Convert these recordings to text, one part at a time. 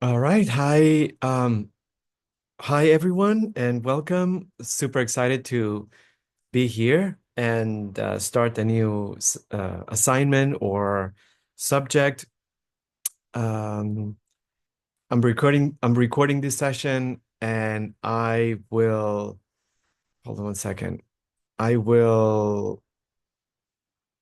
All right. Hi everyone, and welcome. Super excited to be here and start a new assignment or subject. Um, I'm recording this session, and I will hold on one second. I will.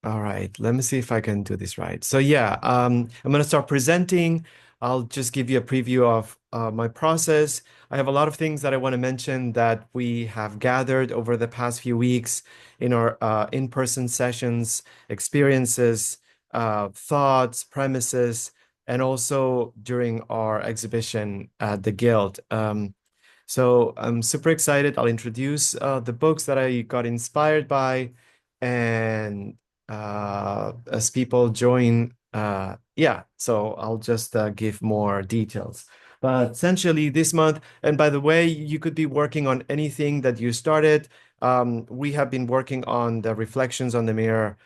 All right, let me see if I can do this right. So yeah, I'm gonna start presenting. I'll just give you a preview of my process. I have a lot of things that I want to mention that we have gathered over the past few weeks in our in-person sessions, experiences, thoughts, premises, and also during our exhibition at the Guild. So I'm super excited. I'll introduce the books that I got inspired by, and as people join, yeah, so I'll just give more details. But essentially, this month, and by the way, you could be working on anything that you started. We have been working on the reflections on the mirror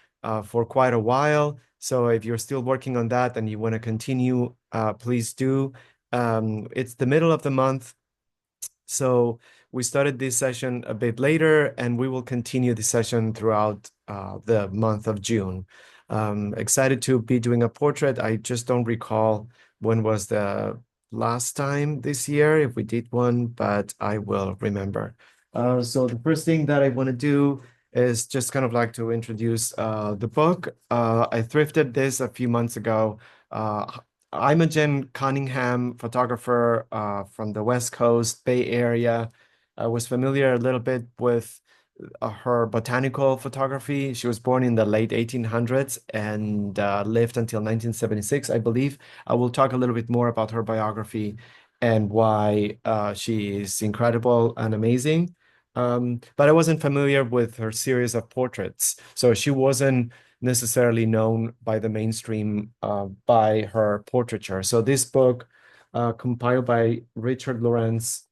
for quite a while. So if you're still working on that and you want to continue, please do. It's the middle of the month. So we started this session a bit later, and we will continue the session throughout the month of June. Excited to be doing a portrait. I just don't recall when was the last time this year, if we did one, but I will remember. So the first thing that I want to do is just kind of like to introduce the book. I thrifted this a few months ago. Imogen Cunningham, photographer from the West Coast Bay Area. I was familiar a little bit with her botanical photography. She was born in the late 1800s and lived until 1976, I believe. I will talk a little bit more about her biography and why she is incredible and amazing. But I wasn't familiar with her series of portraits. So she wasn't necessarily known by the mainstream by her portraiture. So this book, compiled by Richard Lawrence,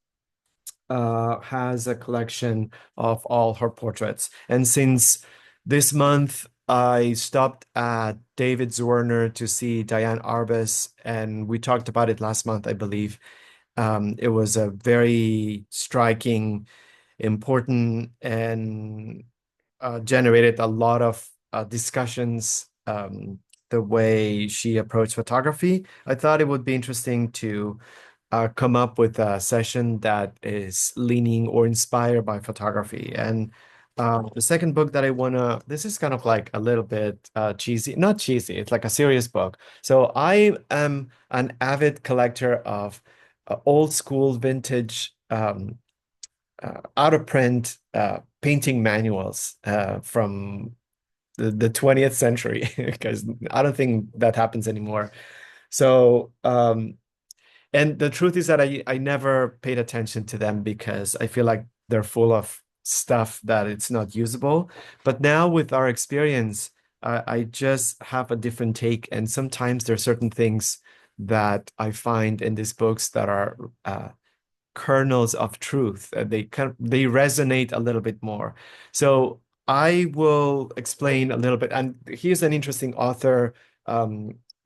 has a collection of all her portraits. And since this month, I stopped at David Zwirner to see Diane Arbus, and we talked about it last month, I believe. It was a very striking, important, and generated a lot of discussions. The way she approached photography, I thought it would be interesting to come up with a session that is leaning or inspired by photography. And the second book that I wanna, this is kind of like a little bit cheesy, not cheesy, it's like a serious book. So I am an avid collector of old school vintage out of print painting manuals from the 20th century, because I don't think that happens anymore. So, and the truth is that I never paid attention to them because I feel like they're full of stuff that it's not usable. But now with our experience, I just have a different take. And sometimes there are certain things that I find in these books that are kernels of truth. They resonate a little bit more. So I will explain a little bit. And here's an interesting author.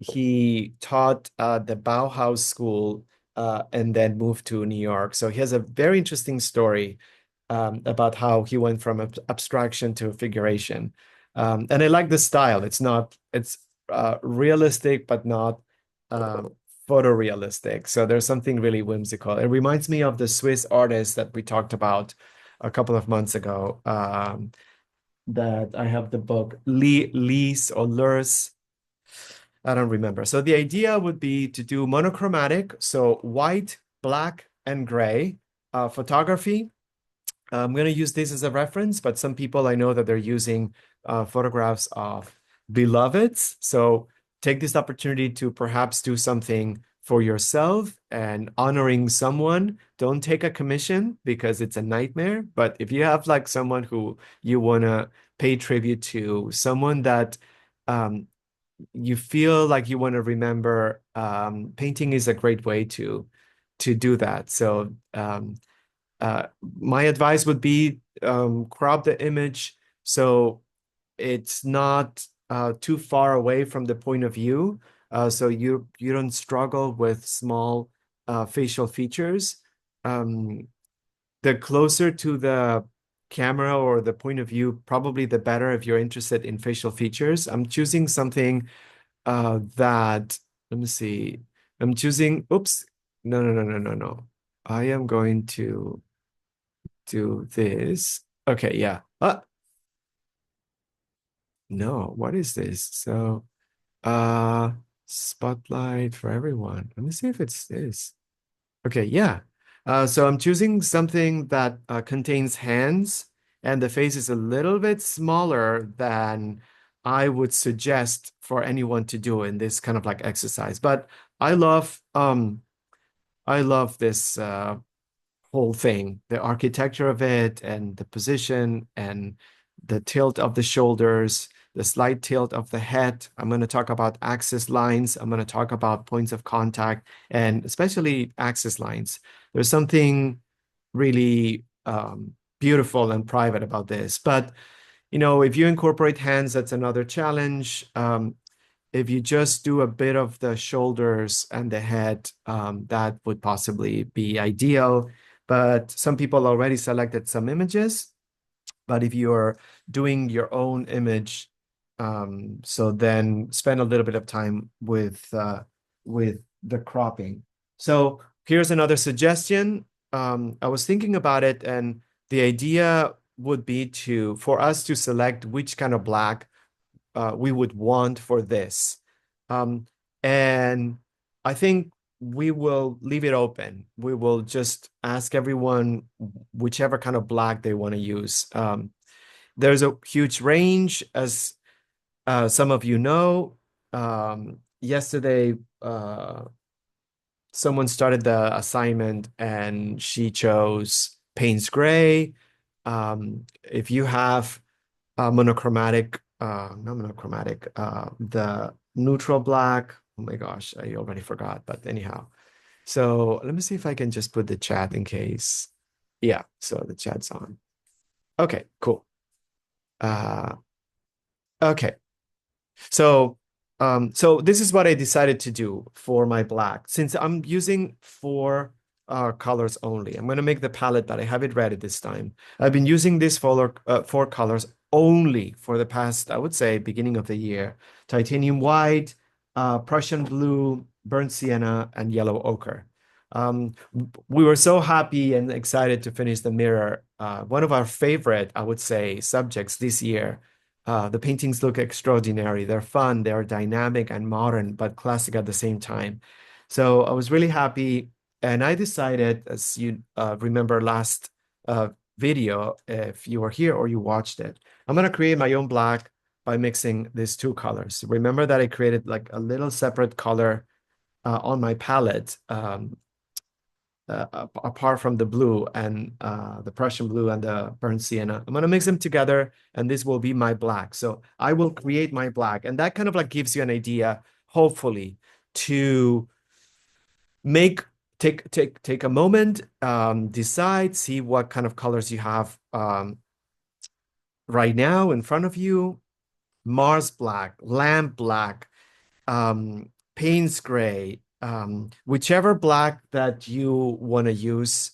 He taught the Bauhaus School and then moved to New York. So he has a very interesting story about how he went from abstraction to figuration. And I like the style. It's realistic, but not uh, photorealistic. So there's something really whimsical. It reminds me of the Swiss artist that we talked about a couple of months ago. That I have the book Lise or Lurs. I don't remember. So the idea would be to do monochromatic, so white, black, and gray photography. I'm going to use this as a reference, but some people I know that they're using photographs of beloveds. So take this opportunity to perhaps do something for yourself and honoring someone. Don't take a commission because it's a nightmare. But if you have like someone who you want to pay tribute to, someone that um, you feel like you want to remember, painting is a great way to do that. So my advice would be crop the image so it's not too far away from the point of view, so you don't struggle with small facial features. Um, the closer to the camera or the point of view, probably the better if you're interested in facial features. I'm choosing something that, let me see. I'm choosing, oops, no, no, no, no, no, no. I am going to do this. Okay, yeah. No, what is this? So, uh, spotlight for everyone. Let me see if it's this. Okay, yeah. So I'm choosing something that contains hands, and the face is a little bit smaller than I would suggest for anyone to do in this kind of like exercise. But I love I love this whole thing, the architecture of it and the position and the tilt of the shoulders, the slight tilt of the head. I'm going to talk about axis lines. I'm going to talk about points of contact and especially axis lines. There's something really beautiful and private about this. But, if you incorporate hands, that's another challenge. If you just do a bit of the shoulders and the head, that would possibly be ideal. But some people already selected some images. But if you're doing your own image, so then spend a little bit of time with the cropping. So here's another suggestion. I was thinking about it, and the idea would be for us to select which kind of black we would want for this. Um, and I think we will leave it open. We will just ask everyone whichever kind of black they want to use. There's a huge range, as some of you know. Yesterday, someone started the assignment and she chose Payne's Gray. If you have monochromatic, not monochromatic, the neutral black. Oh my gosh, I already forgot, but anyhow. So let me see if I can just put the chat in case. Yeah, so the chat's on. Okay, cool. Uh, okay. So this is what I decided to do for my black. Since I'm using four colors only, I'm going to make the palette that I have it ready this time. I've been using these four colors only for the past, I would say, beginning of the year. Titanium white, Prussian blue, burnt sienna, and yellow ochre. We were so happy and excited to finish the mirror. One of our favorite, I would say, subjects this year. The paintings look extraordinary. They're fun, they're dynamic and modern, but classic at the same time. So I was really happy. And I decided, as you remember last video, if you were here or you watched it, I'm going to create my own black by mixing these two colors. Remember that I created like a little separate color on my palette. Apart from the blue and the Prussian blue and the burnt sienna. I'm going to mix them together and this will be my black. So I will create my black, and that kind of like gives you an idea, hopefully, to take a moment, decide, see what kind of colors you have right now in front of you. Mars black, lamp black, Payne's gray, whichever black that you want to use,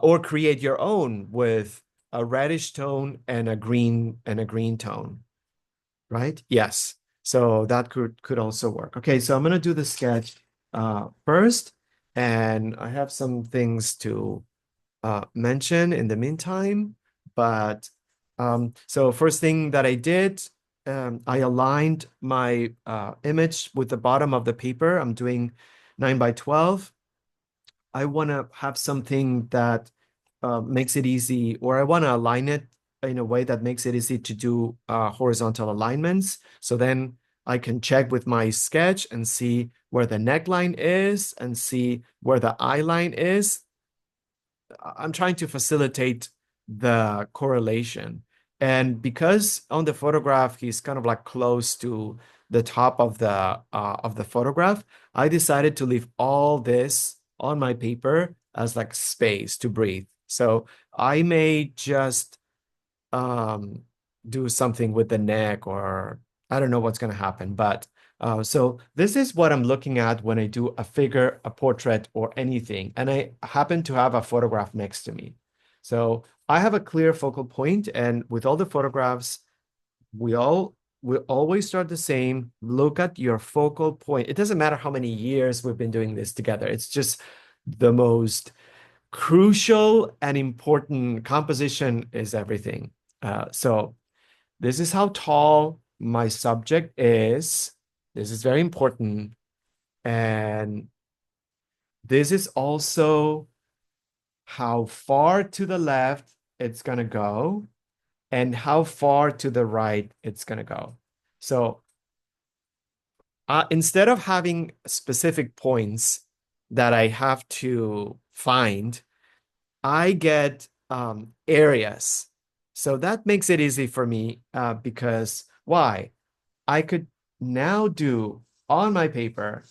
or create your own with a reddish tone and a green tone, right? Yes. So that could also work. Okay, so I'm gonna do the sketch first, and I have some things to mention in the meantime. But so first thing that I did, I aligned my image with the bottom of the paper. I'm doing 9 by 12. I want to have something that makes it easy, or I want to align it in a way that makes it easy to do horizontal alignments. So then I can check with my sketch and see where the neckline is and see where the eye line is. I'm trying to facilitate the correlation. And because on the photograph, he's kind of like close to the top of the photograph, I decided to leave all this on my paper as like space to breathe. So I may just um, do something with the neck or I don't know what's going to happen, but so this is what I'm looking at when I do a figure, a portrait, or anything. And I happen to have a photograph next to me. So I have a clear focal point, and with all the photographs, we always start the same. Look at your focal point. It doesn't matter how many years we've been doing this together. It's just the most crucial and important. Composition is everything. So this is how tall my subject is. This is very important. And this is also how far to the left it's going to go and how far to the right it's going to go. So instead of having specific points that I have to find, I get areas. So that makes it easy for me because why? I could now do on my paper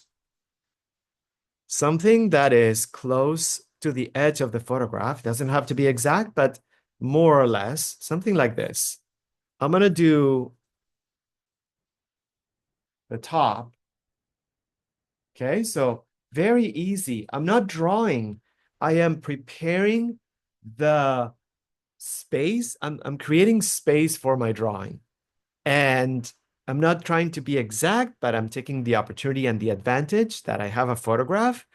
something that is close to the edge of the photograph. Doesn't have to be exact, but more or less, something like this. I'm going to do the top. Okay, so very easy. I'm not drawing. I am preparing the space. I'm creating space for my drawing. And I'm not trying to be exact, but I'm taking the opportunity and the advantage that I have a photograph.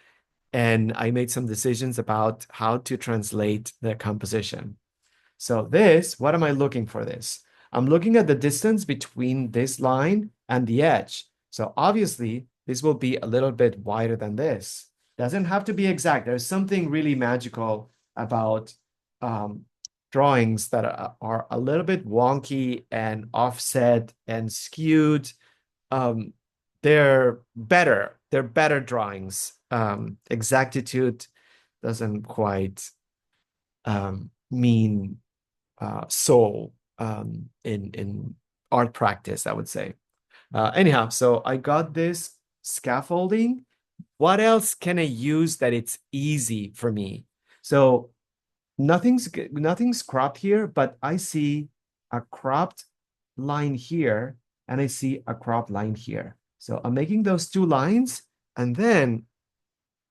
And I made some decisions about how to translate the composition. So this, what am I looking for this? I'm looking at the distance between this line and the edge. So obviously, this will be a little bit wider than this. Doesn't have to be exact. There's something really magical about drawings that are a little bit wonky and offset and skewed. Um, they're better. They're better drawings. Exactitude doesn't quite mean soul in art practice, I would say. Anyhow, so I got this scaffolding. What else can I use that it's easy for me? So nothing's cropped here, but I see a cropped line here and I see a cropped line here. So I'm making those two lines, and then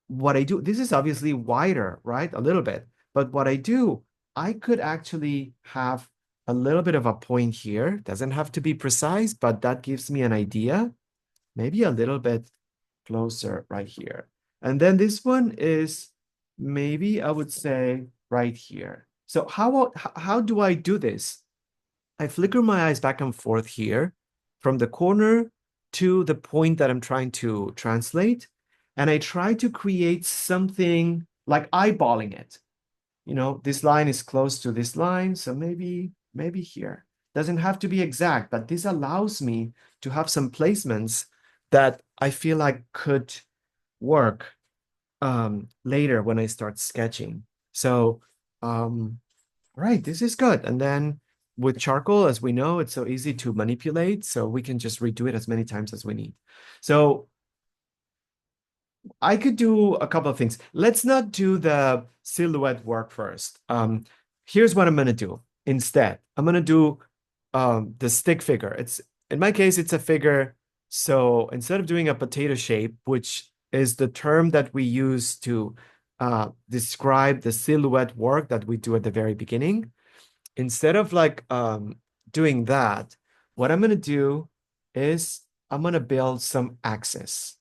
what I do, this is obviously wider, right? A little bit. But what I do, I could actually have a little bit of a point here. Doesn't have to be precise, but that gives me an idea. Maybe a little bit closer right here. And then this one is maybe I would say right here. So how do I do this? I flicker my eyes back and forth here from the corner to the point that I'm trying to translate. And I try to create something like eyeballing it. You know, this line is close to this line, so maybe here. Doesn't have to be exact, but this allows me to have some placements that I feel like could work later when I start sketching. So, right, this is good. And then with charcoal, as we know, it's so easy to manipulate, so we can just redo it as many times as we need. So I could do a couple of things. Let's not do the silhouette work first. Here's what I'm gonna do. Instead, I'm gonna do the stick figure. It's in my case, it's a figure. So instead of doing a potato shape, which is the term that we use to describe the silhouette work that we do at the very beginning, instead of like doing that, what I'm gonna do is I'm gonna build some axes.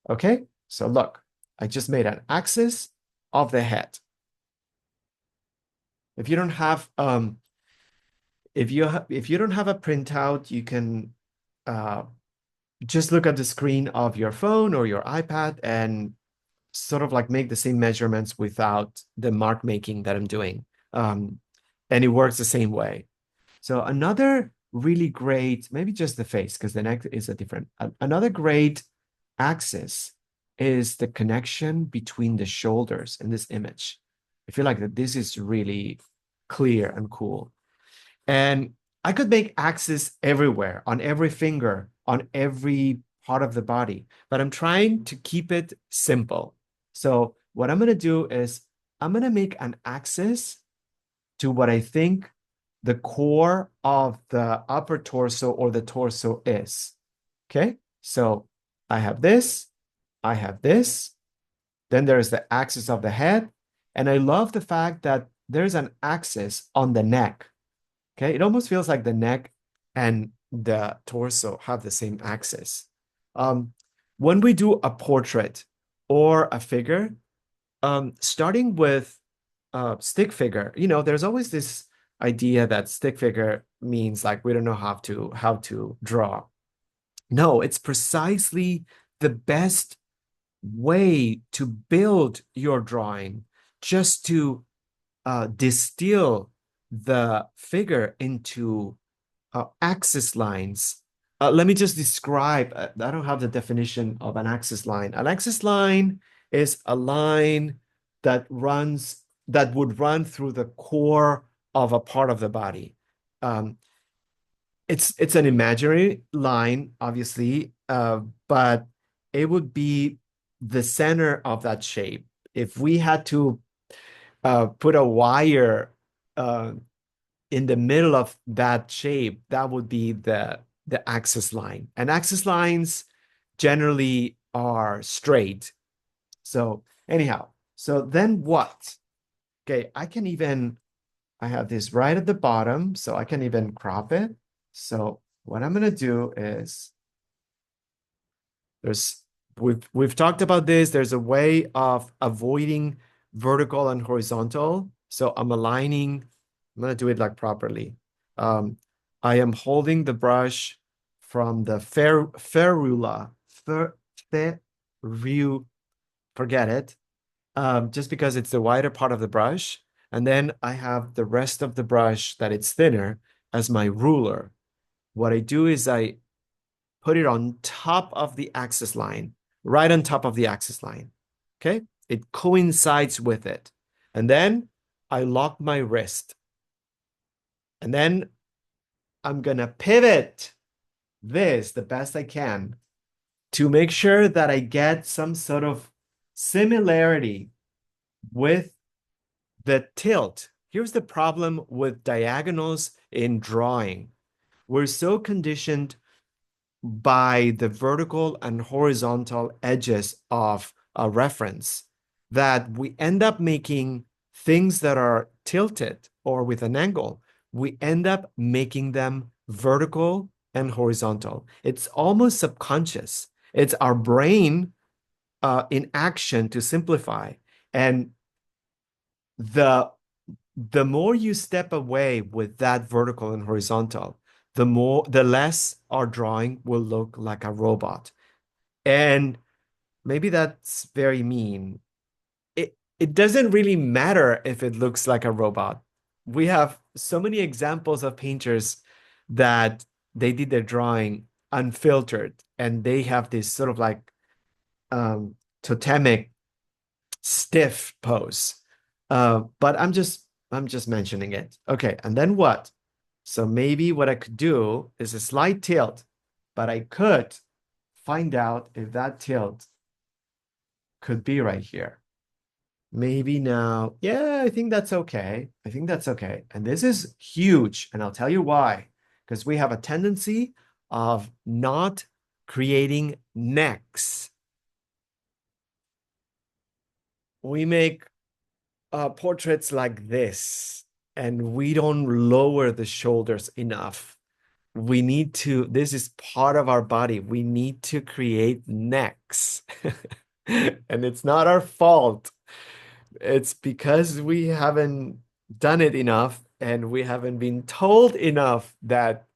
Okay, so look, I just made an axis of the head. If you don't have if you don't have a printout, you can uh, just look at the screen of your phone or your iPad and sort of like make the same measurements without the mark making that I'm doing. And it works the same way. So another really great, maybe just the face, because the neck is a different. Another great axis is the connection between the shoulders in this image. I feel like that this is really clear and cool. And I could make axes everywhere, on every finger, on every part of the body, but I'm trying to keep it simple. So what I'm going to do is I'm going to make an axis to what I think the core of the upper torso or the torso is. Okay, so I have this, I have this, then there's the axis of the head, and I love the fact that there's an axis on the neck. Okay, it almost feels like the neck and the torso have the same axis. Um, when we do a portrait or a figure, starting with stick figure, there's always this idea that stick figure means like we don't know how to draw. No, it's precisely the best way to build your drawing, just to distill the figure into axis lines. Let me just describe. I don't have the definition of an axis line. An axis line is a line that would run through the core of a part of the body. Um, it's an imaginary line, obviously, but it would be the center of that shape. If we had to put a wire uh, in the middle of that shape, that would be the axis line. And axis lines generally are straight. So anyhow, so then what? Okay, I have this right at the bottom, so I can even crop it. So what I'm gonna do is there's we've talked about this. There's a way of avoiding vertical and horizontal. So I'm gonna do it like properly. Um, I am holding the brush from the ferrula, forget it, just because it's the wider part of the brush. And then I have the rest of the brush that it's thinner as my ruler. What I do is I put it on top of the axis line, right on top of the axis line. Okay? It coincides with it. And then I lock my wrist. And then I'm gonna pivot this the best I can to make sure that I get some sort of similarity with the tilt. Here's the problem with diagonals in drawing. We're so conditioned by the vertical and horizontal edges of a reference that we end up making things that are tilted or with an angle, we end up making them vertical and horizontal. It's almost subconscious. It's our brain in action to simplify. And the the more you step away with that vertical and horizontal, the less our drawing will look like a robot. And maybe that's very mean. It doesn't really matter if it looks like a robot. We have so many examples of painters that they did their drawing unfiltered and they have this sort of like totemic stiff pose. But I'm just mentioning it. Okay, and then what? So maybe what I could do is a slight tilt, but I could find out if that tilt could be right here. Maybe now, yeah, I think that's okay. I think that's okay. And this is huge, and I'll tell you why. Because we have a tendency of not creating necks. We make portraits like this, and we don't lower the shoulders enough. This is part of our body. We need to create necks. And it's not our fault. It's because we haven't done it enough and we haven't been told enough that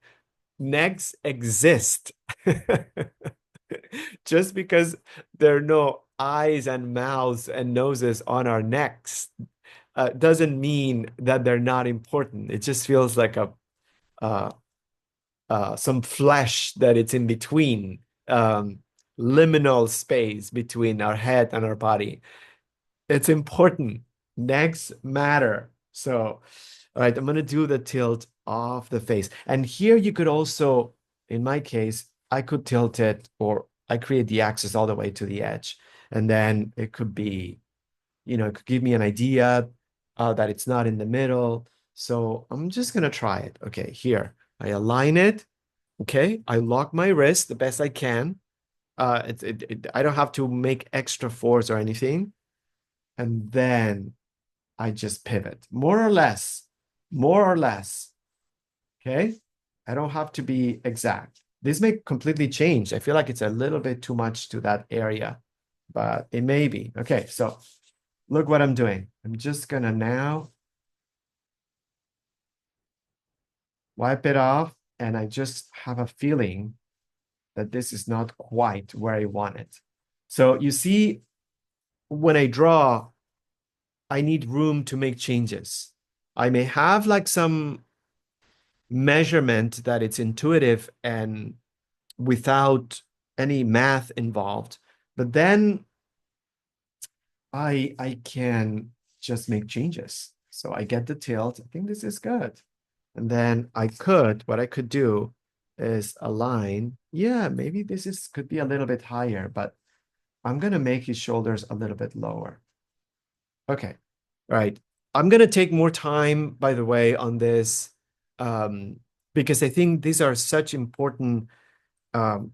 necks exist. Just because there are no eyes and mouths and noses on our necks doesn't mean that they're not important. It just feels like uh, some flesh that it's in between, liminal space between our head and our body. It's important. Necks matter. So, all right, I'm going to do the tilt of the face. And here you could also, in my case, I could tilt it or I create the axis all the way to the edge. And then it could be, it could give me an idea that it's not in the middle. So I'm just gonna try it. Okay, here. I align it. Okay, I lock my wrist the best I can. I don't have to make extra force or anything. And then I just pivot, more or less, more or less. Okay, I don't have to be exact. This may completely change. I feel like it's a little bit too much to that area, but it may be. Okay, so look what I'm doing. I'm just gonna now wipe it off, and I just have a feeling that this is not quite where I want it. So you see, when I draw, I need room to make changes. I may have like some measurement that it's intuitive and without any math involved, but then I can just make changes. So I get the tilt. I think this is good. And then what I could do is align. Yeah, maybe this is could be a little bit higher, but I'm gonna make his shoulders a little bit lower. Okay. All right. I'm gonna take more time, by the way, on this, um, because I think these are such important um,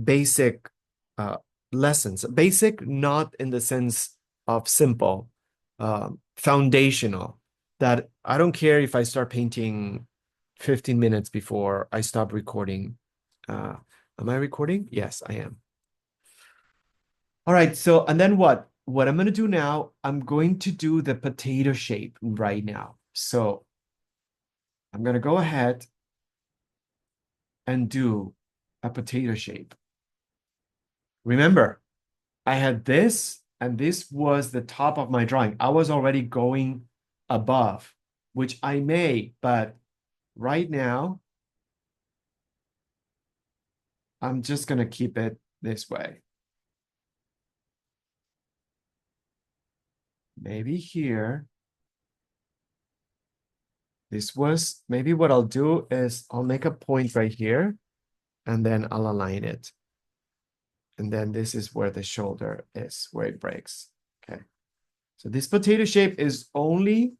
basic uh, lessons. Basic, not in the sense of simple, foundational. That I don't care if I start painting 15 minutes before I stop recording. Uh, am I recording? Yes, I am. All right, so and then what? What I'm gonna do now, I'm going to do the potato shape right now. So I'm gonna go ahead and do a potato shape. Remember, I had this, and this was the top of my drawing. I was already going above, which I may, but right now, I'm just gonna keep it this way. Maybe here. Maybe what I'll do is I'll make a point right here, and then I'll align it. And then this is where the shoulder is, where it breaks. Okay. So this potato shape is only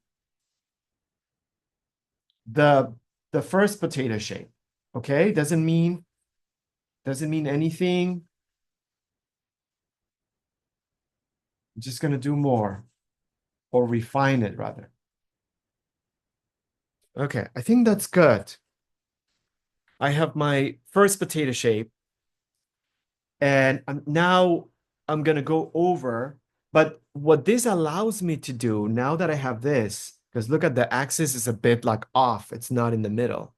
the the first potato shape. Okay, doesn't mean anything. I'm just gonna do more, or refine it rather. Okay, I think that's good. I have my first potato shape, and now I'm gonna go over. But what this allows me to do now that I have this, because look at the axis is a bit like off, it's not in the middle.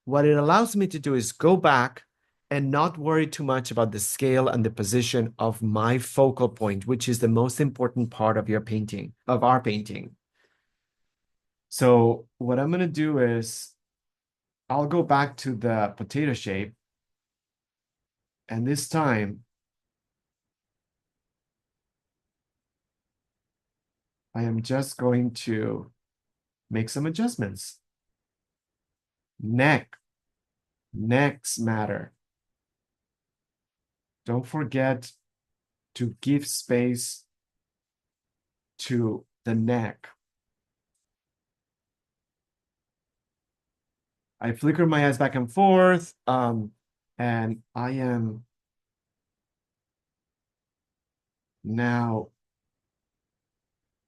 What it allows me to do is go back and not worry too much about the scale and the position of my focal point, which is the most important part of your painting, of our painting. So what I'm gonna do is I'll go back to the potato shape, and this time I am just going to make some adjustments. Necks matter. Don't forget to give space to the neck. I flicker my eyes back and forth, and I am now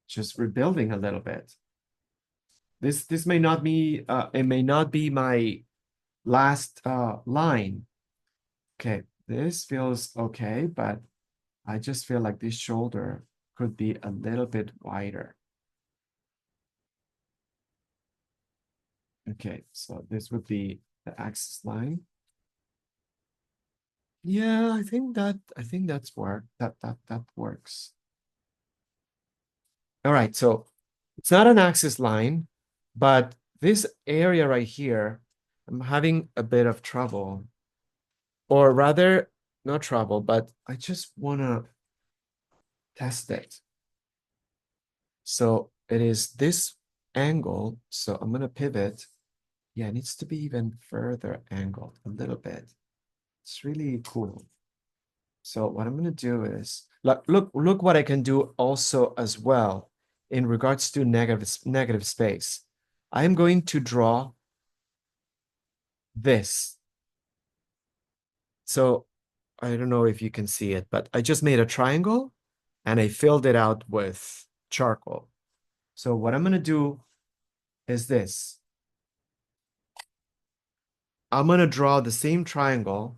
just rebuilding a little bit. This may not be it may not be my last line. Okay, this feels okay, but I just feel like this shoulder could be a little bit wider. Okay, so this would be the axis line. Yeah, I think that's that works. All right, so it's not an axis line, but this area right here, I'm having a bit of trouble, or rather, not trouble, but I just want to test it. So it is this angle. So I'm going to pivot. Yeah, it needs to be even further angled a little bit. It's really cool. So what I'm going to do is look what I can do also as well in regards to negative space. I'm going to draw this. So I don't know if you can see it, but I just made a triangle and I filled it out with charcoal. So what I'm going to do is this. I'm going to draw the same triangle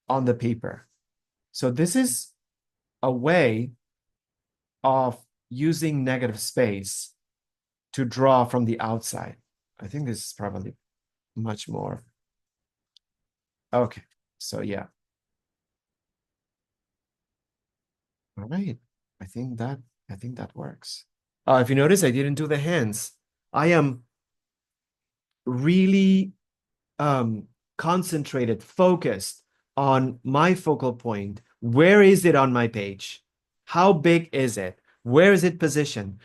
on the paper. So this is a way of using negative space to draw from the outside. I think this is probably much more. Okay, so yeah. All right. I think that I think that works. If you notice, I didn't do the hands. I am really concentrated, focused on my focal point. Where is it on my page? How big is it? Where is it positioned?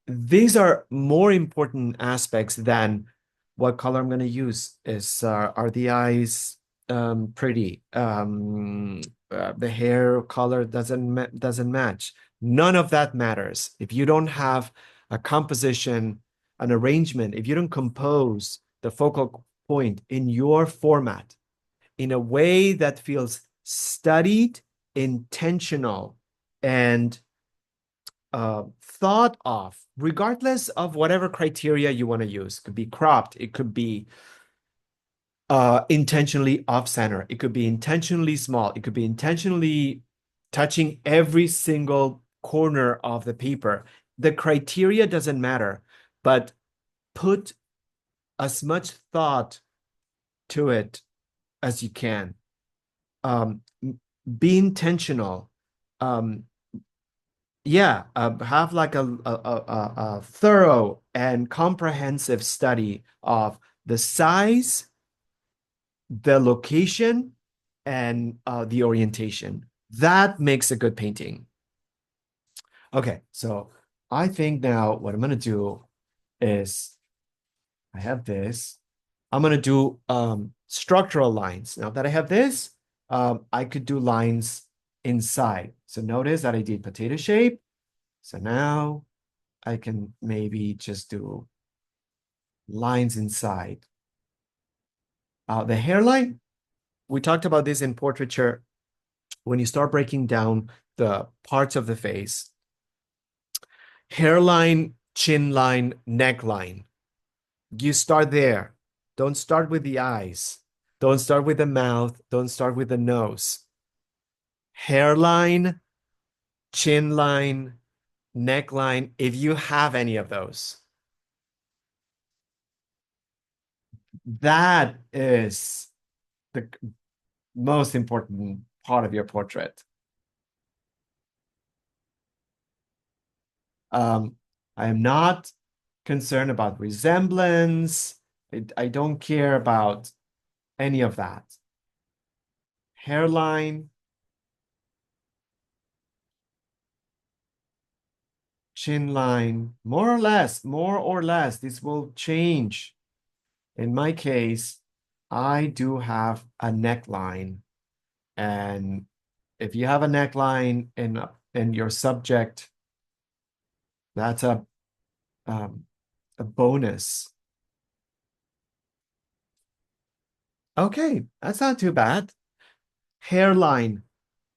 These are more important aspects than what color I'm going to use. Are the eyes pretty? The hair color doesn't match. None of that matters. If you don't have a composition, an arrangement, if you don't compose the focal point in your format in a way that feels studied, intentional, and thought of, regardless of whatever criteria you want to use. It could be cropped, it could be intentionally off center, it could be intentionally small, it could be intentionally touching every single corner of the paper. The criteria doesn't matter, but put as much thought to it as you can. Um, be intentional. Um, yeah, have like a thorough and comprehensive study of the size, the location, and the orientation. That makes a good painting. Okay, so I think now what I'm gonna do is I have this. I'm gonna do structural lines. Now that I have this, I could do lines inside. So notice that I did potato shape. So now I can maybe just do lines inside. The hairline, we talked about this in portraiture. When you start breaking down the parts of the face, hairline, chin line, neckline, you start there. Don't start with the eyes. Don't start with the mouth. Don't start with the nose. Hairline, chin line, neckline, if you have any of those. That is the most important part of your portrait. Um, I am not concerned about resemblance. I don't care about any of that. Hairline, chin line, more or less, this will change. In my case, I do have a neckline. And if you have a neckline in your subject, that's a bonus. Okay, that's not too bad. Hairline,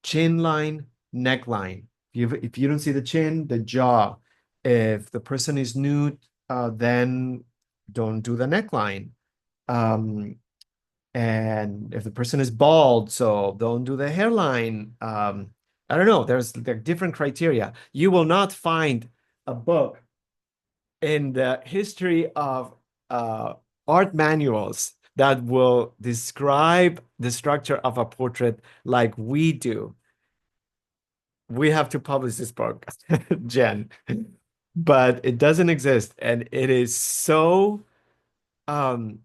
chin line, neckline. If you don't see the chin, the jaw. If the person is nude, then don't do the neckline. Um, and if the person is bald, so don't do the hairline. I don't know. There are different criteria. You will not find a book in the history of art manuals that will describe the structure of a portrait like we do. We have to publish this book, Jen, but it doesn't exist, and it is so um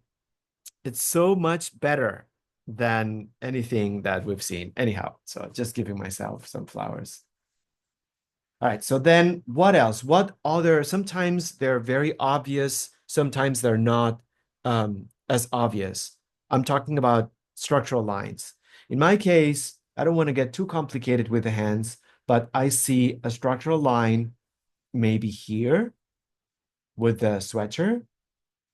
it's so much better than anything that we've seen. Anyhow, so just giving myself some flowers. All right, so then what else? What other, sometimes they're very obvious, sometimes they're not as obvious. I'm talking about structural lines. In my case, I don't want to get too complicated with the hands, but I see a structural line maybe here, with the sweater,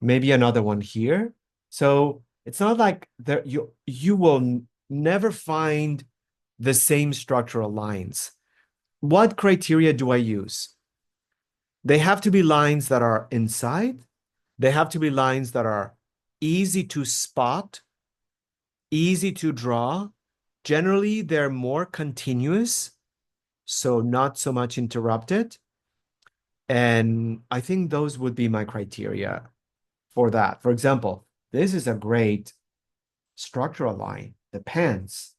maybe another one here. So it's not like there you will never find the same structural lines. What criteria do I use? They have to be lines that are inside. They have to be lines that are easy to spot, easy to draw. Generally, they're more continuous, so not so much interrupted. And I think those would be my criteria for that. For example, this is a great structural line, the pants.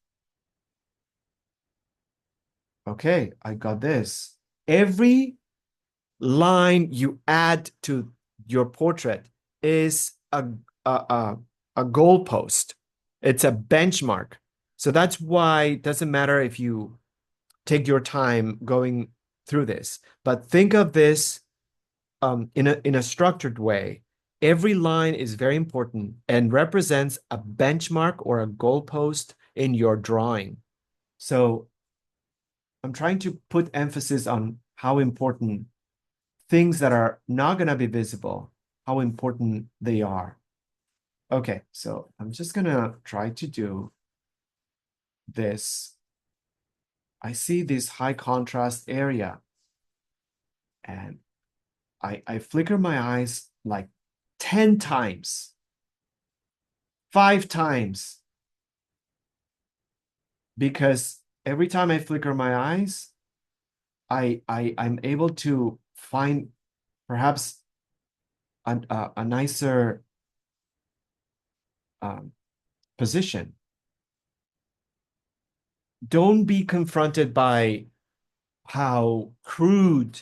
Okay, I got this. Every line you add to your portrait is a goalpost. It's a benchmark. So that's why it doesn't matter if you take your time going through this, but think of this in a structured way. Every line is very important and represents a benchmark or a goalpost in your drawing. So I'm trying to put emphasis on how important things that are not going to be visible, how important they are. Okay, so I'm just going to try to do this. I see this high contrast area and I flicker my eyes like 10 times, 5 times, because every time I flicker my eyes, I'm able to find perhaps a nicer um, position. Don't be confronted by how crude,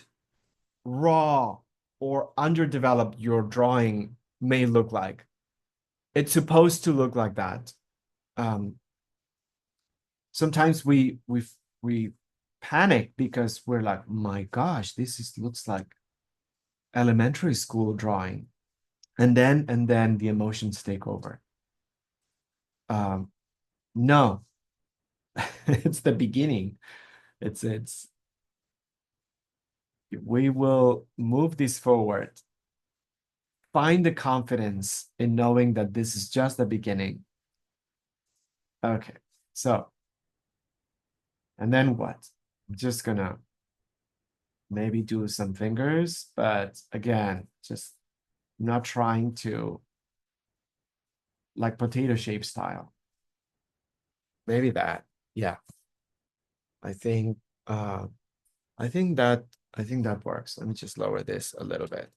raw, or underdeveloped your drawing may look like. It's supposed to look like that. Um, sometimes we panic because we're like, my gosh, looks like elementary school drawing, and then the emotions take over. Um, no, it's the beginning. It's we will move this forward. Find the confidence in knowing that this is just the beginning. Okay, so, and then what? I'm just gonna maybe do some fingers, but again, just not trying to like potato shape style. Maybe that. Yeah. I think uh I think that I think that works. Let me just lower this a little bit.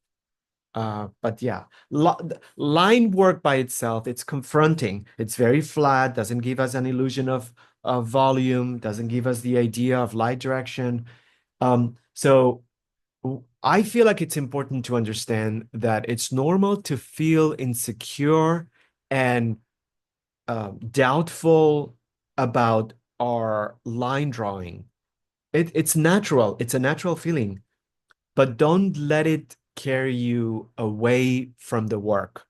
But yeah, line work by itself, it's confronting. It's very flat, doesn't give us an illusion of volume, doesn't give us the idea of light direction. So I feel like it's important to understand that it's normal to feel insecure and doubtful about our line drawing. It's natural. It's a natural feeling, but don't let it carry you away from the work.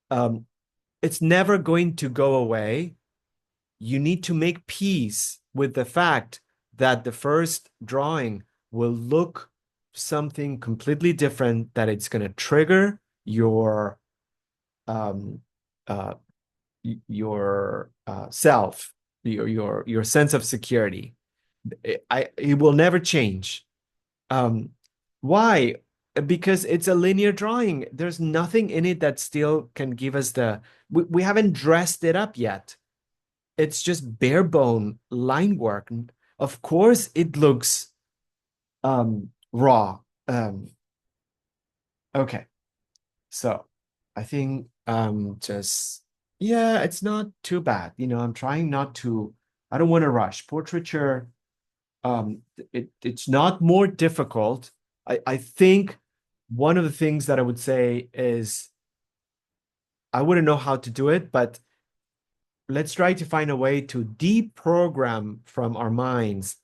Um, it's never going to go away. You need to make peace with the fact that the first drawing will look something completely different, that it's going to trigger um, uh, your self, your sense of security. It will never change. Why? Because it's a linear drawing. There's nothing in it that still can give us we haven't dressed it up yet. It's just bare bone line work. Of course, it looks raw. Okay. So I think just yeah, it's not too bad. I'm trying not to, I don't want to rush. Portraiture, it's not more difficult. I think one of the things that I would say is I wouldn't know how to do it, but let's try to find a way to deprogram from our minds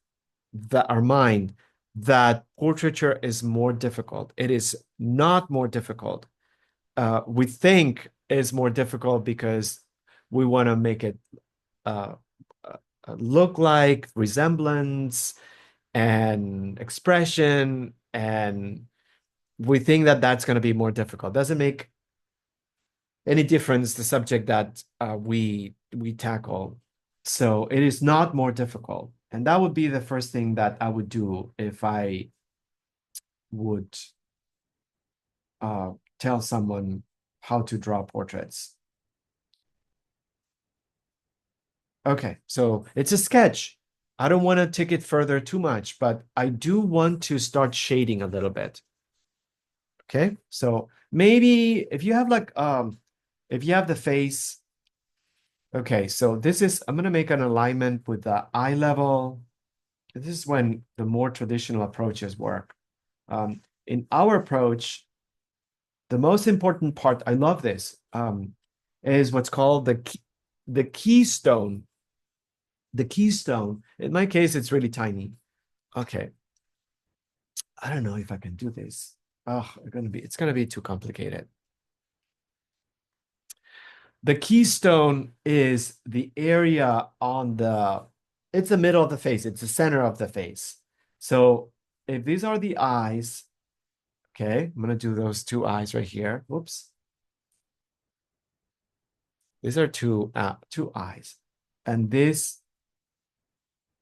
that our mind that portraiture is more difficult. It is not more difficult. We think is more difficult because we want to make it uh, look like resemblance and expression and we think that that's going to be more difficult. Doesn't make any difference the subject that we tackle. So it is not more difficult. And that would be the first thing that I would do if I would tell someone how to draw portraits. Okay, so it's a sketch. I don't want to take it further too much, but I do want to start shading a little bit. Okay, so maybe if you have if you have the face, okay, so this is, I'm gonna make an alignment with the eye level. This is when the more traditional approaches work. In our approach, the most important part, I love this, is what's called the keystone. The keystone, in my case, it's really tiny. Okay, I don't know if I can do this. Oh, it's gonna be too complicated. The keystone is the area on it's the middle of the face. It's the center of the face. So if these are the eyes, okay, I'm gonna do those two eyes right here. Whoops. These are two eyes. And these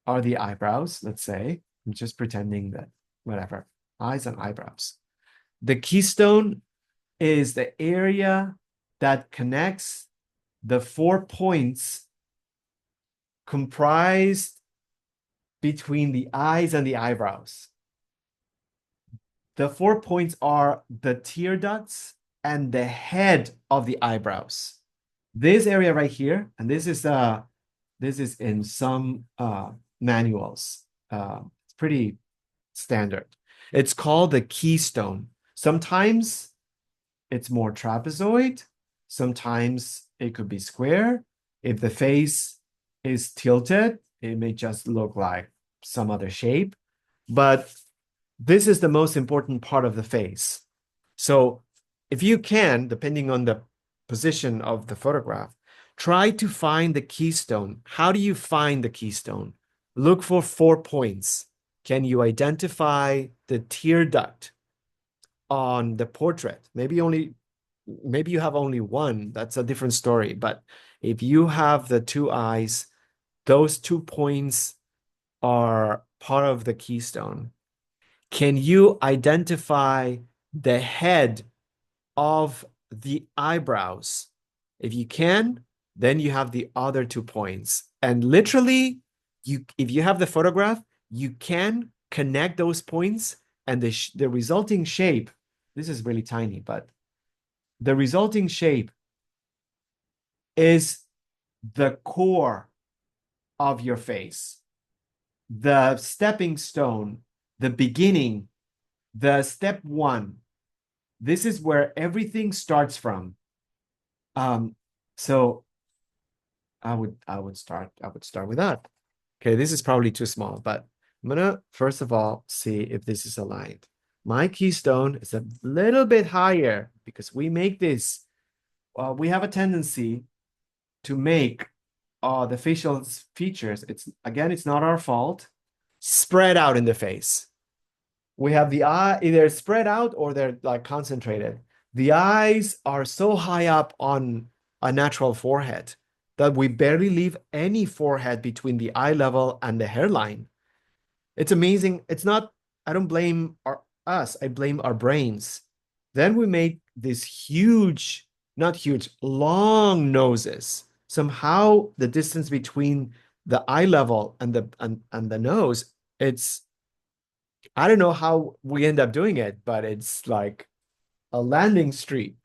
are the eyebrows, let's say. I'm just pretending that, whatever, eyes and eyebrows. The keystone is the area that connects the 4 points comprised between the eyes and the eyebrows. The 4 points are the tear ducts and the head of the eyebrows. This area right here, and this is in some manuals. It's pretty standard. It's called the keystone. Sometimes it's more trapezoid. Sometimes it could be square. If the face is tilted, it may just look like some other shape. But this is the most important part of the face. So if you can, depending on the position of the photograph, try to find the keystone. How do you find the keystone? Look for 4 points. Can you identify the tear duct on the portrait? Maybe you have only one. That's a different story. But if you have the two eyes, those 2 points are part of the keystone. Can you identify the head of the eyebrows? If you can, then you have the other 2 points. And literally, if you have the photograph, you can connect those points, and the resulting shape, this is really tiny, but the resulting shape is the core of your face, the stepping stone, the beginning, the step one. This is where everything starts from. So I would start with that. Okay, this is probably too small, but I'm gonna first of all see if this is aligned. My keystone is a little bit higher because we make this. We have a tendency to make the facial features. It's not our fault. Spread out in the face. We have the eye either spread out or they're like concentrated. The eyes are so high up on a natural forehead that we barely leave any forehead between the eye level and the hairline. It's amazing. It's not, I don't blame us, I blame our brains. Then we made these huge, not huge, long noses. Somehow the distance between the eye level and the nose, I don't know how we end up doing it, but it's like a landing street.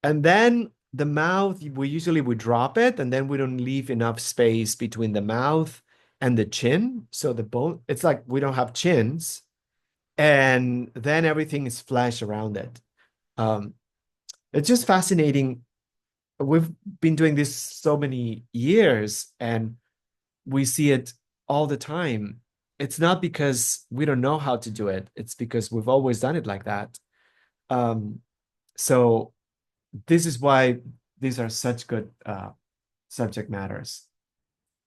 And then the mouth, we usually would drop it, and then we don't leave enough space between the mouth and the chin. So the bone, it's like we don't have chins, and then everything is flesh around it. It's just fascinating. We've been doing this so many years, and we see it all the time. It's not because we don't know how to do it. It's because we've always done it like that. So this is why these are such good subject matters.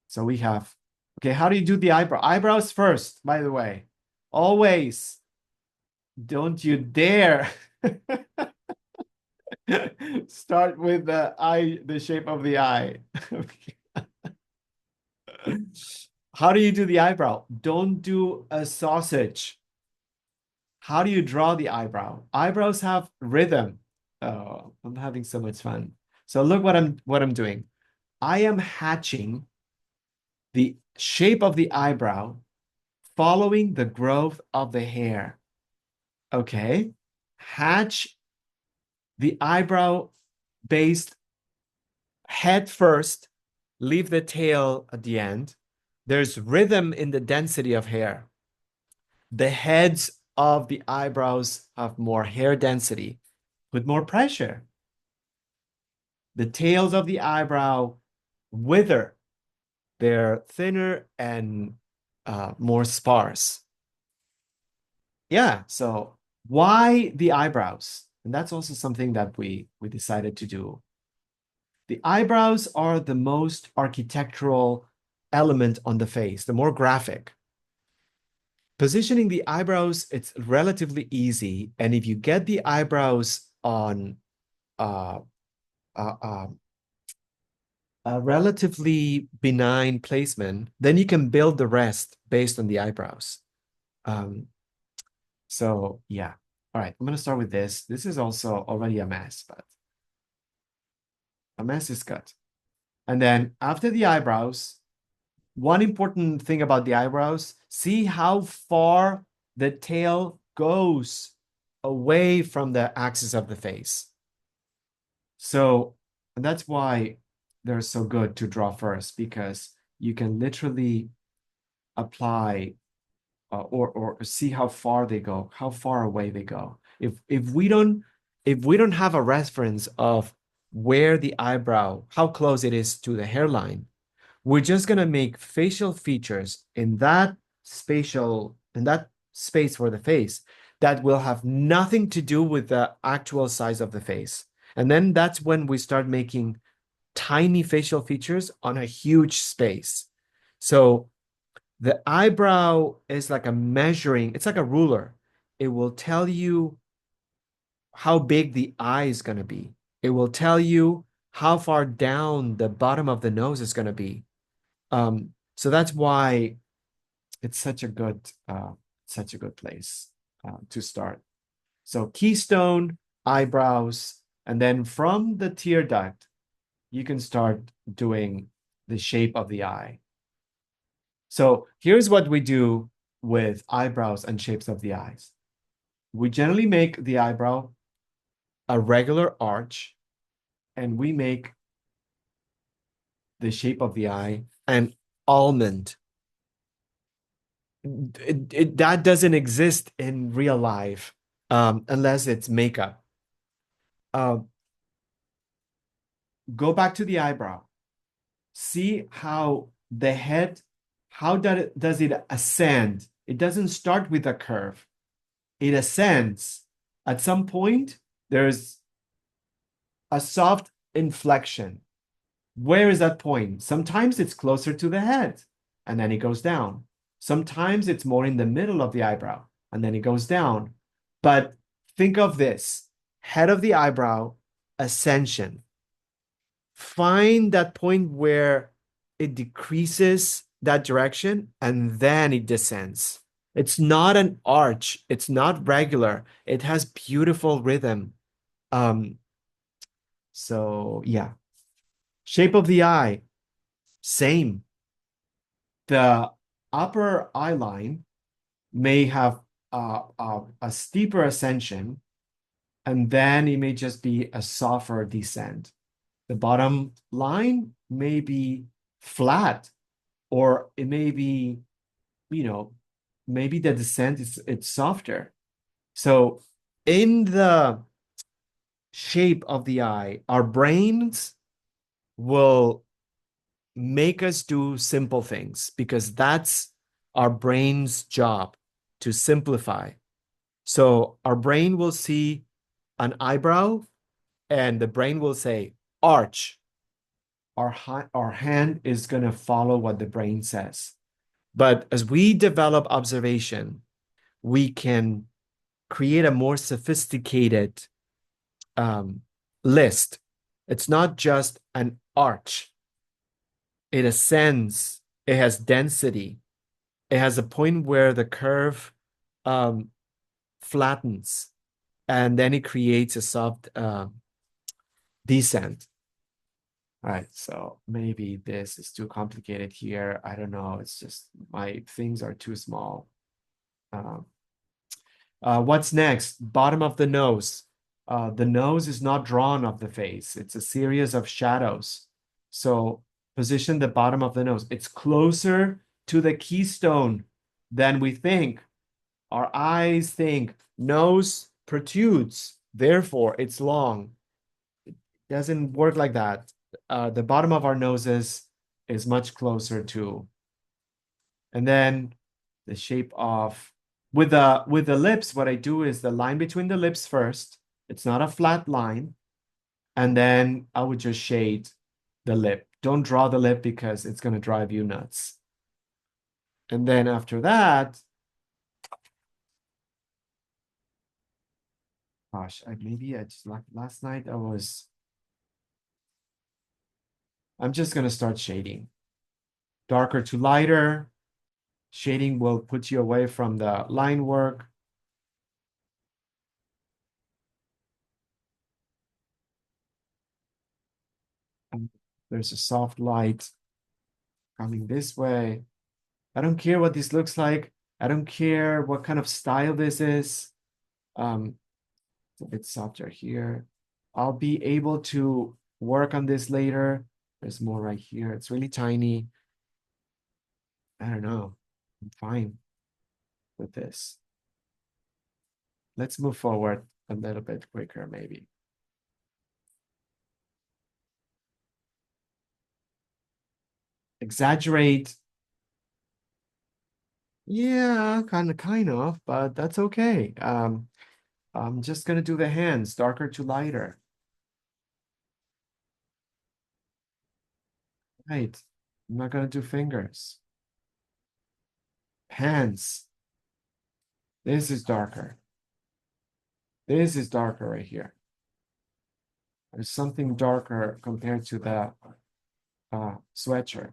So we have, okay, how do you do the eyebrow? Eyebrows first, by the way. Always. Don't you dare start with the eye, the shape of the eye. How do you do the eyebrow? Don't do a sausage. How do you draw the eyebrow? Eyebrows have rhythm. Oh, I'm having so much fun. So look what I'm doing. I am hatching the shape of the eyebrow following the growth of the hair. Okay. Hatch the eyebrow based head first, leave the tail at the end. There's rhythm in the density of hair. The heads of the eyebrows have more hair density with more pressure. The tails of the eyebrow wither. They're thinner and more sparse. Yeah, so why the eyebrows? And that's also something that we decided to do. The eyebrows are the most architectural element on the face, the more graphic. Positioning the eyebrows, it's relatively easy. And if you get the eyebrows on uh, uh, uh, a relatively benign placement, then you can build the rest based on the eyebrows. Um, so yeah. All right, I'm gonna start with this. This is also already a mess, but a mess is good. And then after the eyebrows, one important thing about the eyebrows, see how far the tail goes away from the axis of the face. So and that's why they're so good to draw first, because you can literally apply or see how far they go, how far away they go. If we don't have a reference of where the eyebrow, how close it is to the hairline, we're just gonna make facial features in that space for the face that will have nothing to do with the actual size of the face. And then that's when we start making tiny facial features on a huge space. So the eyebrow is like a measuring, it's like a ruler. It will tell you how big the eye is going to be. It will tell you how far down the bottom of the nose is going to be. So that's why it's such a good place to start. So keystone, eyebrows, and then from the tear duct, you can start doing the shape of the eye. So here's what we do with eyebrows and shapes of the eyes. We generally make the eyebrow a regular arch, and we make the shape of the eye an almond. That doesn't exist in real life unless it's makeup. Uh, go back to the eyebrow. See how the head, how does it ascend? It doesn't start with a curve. It ascends. At some point, there's a soft inflection. Where is that point? Sometimes it's closer to the head, and then it goes down. Sometimes it's more in the middle of the eyebrow, and then it goes down. But think of this: head of the eyebrow, ascension. Find that point where it decreases that direction, and then it descends. It's not an arch. It's not regular. It has beautiful rhythm. Um, so yeah. Shape of the eye, same. The upper eye line may have a steeper ascension, and then it may just be a softer descent. The bottom line may be flat, or it may be, you know, maybe the descent is it's softer. So in the shape of the eye, our brains will make us do simple things because that's our brain's job to simplify. So our brain will see an eyebrow and the brain will say arch. Our hand is going to follow what the brain says. But as we develop observation, we can create a more sophisticated list. It's not just an arch. It ascends. It has density. It has a point where the curve um, flattens, and then it creates a soft descent. All right, so maybe this is too complicated here. I don't know. It's just my things are too small. Um, what's next? Bottom of the nose. The nose is not drawn of the face. It's a series of shadows. So position the bottom of the nose. It's closer to the keystone than we think. Our eyes think nose protrudes, therefore it's long. It doesn't work like that. The bottom of our noses is much closer to, and then the shape of with the lips, what I do is the line between the lips first. It's not a flat line, and then I would just shade the lip. Don't draw the lip because it's going to drive you nuts. And then after that, gosh, maybe I just like last night I'm just going to start shading. Darker to lighter. Shading will put you away from the line work. And there's a soft light coming this way. I don't care what this looks like. I don't care what kind of style this is. It's a bit softer here. I'll be able to work on this later. There's more right here. It's really tiny. I don't know. I'm fine with this. Let's move forward a little bit quicker, maybe. Exaggerate. Yeah, kind of, but that's okay. I'm just gonna do the hands, darker to lighter. Right. I'm not gonna do fingers. Hands. This is darker. This is darker right here. There's something darker compared to the sweatshirt.